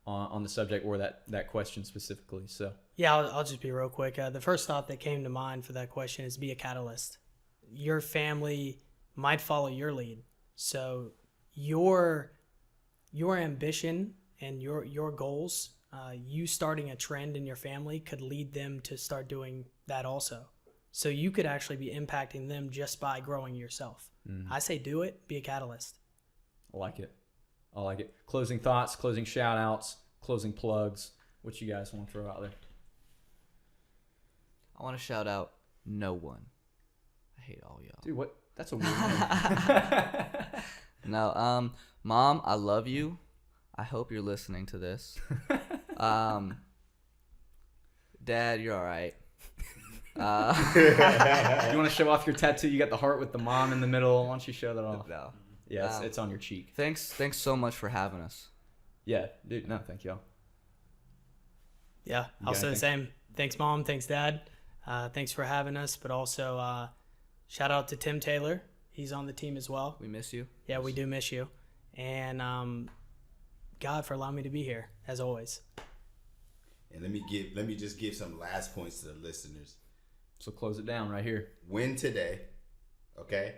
on the subject or that question specifically. So yeah, I'll just be real quick. The first thought that came to mind for that question is be a catalyst. Your family might follow your lead. So your ambition and your goals, you starting a trend in your family could lead them to start doing that also. So you could actually be impacting them just by growing yourself. I say do it, be a catalyst. I like it. Closing thoughts, closing shout outs, closing plugs. What you guys want to throw out there? I want to shout out no one. I hate all y'all. Dude, what? That's a weird name. No, Mom, I love you. I hope you're listening to this. Dad, you're all right. You want to show off your tattoo? You got the heart with the mom in the middle. Why don't you show that off? No. Yeah, it's on your cheek. Thanks so much for having us. Yeah, dude. No, thank y'all. Yeah, I'll say the same. Thanks, Mom. Thanks, Dad. Thanks for having us. But also, shout out to Tim Taylor. He's on the team as well. We miss you. Yeah, we do miss you. And God for allowing me to be here, as always. And let me just give some last points to the listeners. So close it down right here. Win today, okay?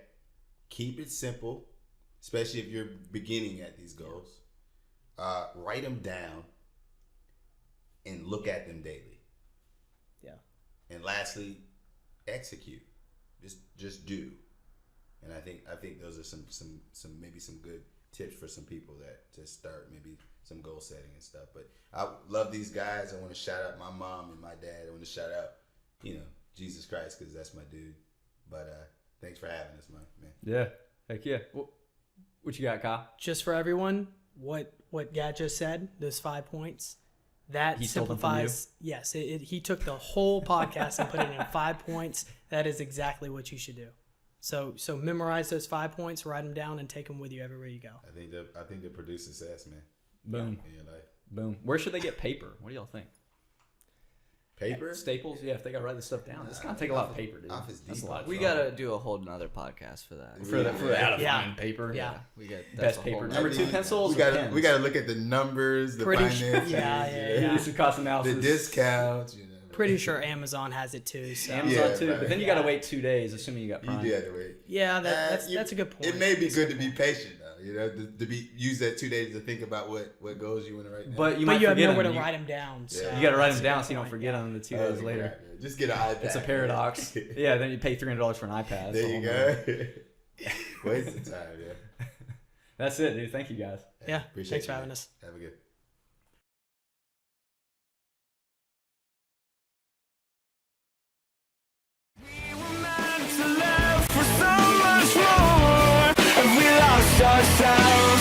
Keep it simple, especially if you're beginning at these goals. Write them down and look at them daily. Yeah. And lastly, execute. Just do. And I think those are some maybe some good tips for some people that just start maybe some goal setting and stuff. But I love these guys. I want to shout out my mom and my dad. I want to shout out, Jesus Christ, because that's my dude. But thanks for having us, man. Yeah. Heck yeah. What you got, Kyle? Just for everyone, what Gat just said, those 5 points, that he simplifies. Yes, he took the whole podcast and put it in 5 points. That is exactly what you should do. So memorize those 5 points, write them down, and take them with you everywhere you go. I think they produce success, man. Boom. In your life. Boom. Where should they get paper? What do y'all think? Paper? Staples, yeah, if they gotta write this stuff down, it's gonna take a lot of paper, dude. Office That's a Depot. lot of We trouble. gotta do a whole nother podcast for that. for the out of Yeah. line paper. Yeah. We got Best that's a paper. whole Number nother two, pencils. We or gotta pens? look at the numbers, the Pretty finances, yeah. Do some cost analysis. the discounts. Pretty sure Amazon has it too. So Amazon Yeah, too, right. but then you gotta wait 2 days, assuming you got You Prime. do have to wait. yeah, that's You- a good point. It may be good to be patient though, to be use that 2 days to think about what goals you want to write down. But you but might you have forget nowhere them. to write them down. So Yeah. You gotta write that's them a down good so you don't point, forget yeah. them the 2 Oh, days yeah, later. right. Just get an iPad. It's a paradox. Yeah, then you pay $300 for an iPad. There so you go. Waste of time, yeah. That's it, dude. Thank you guys. Yeah, Appreciate thanks you, for having man. us. Have a good. To live for so much more, and we lost ourselves.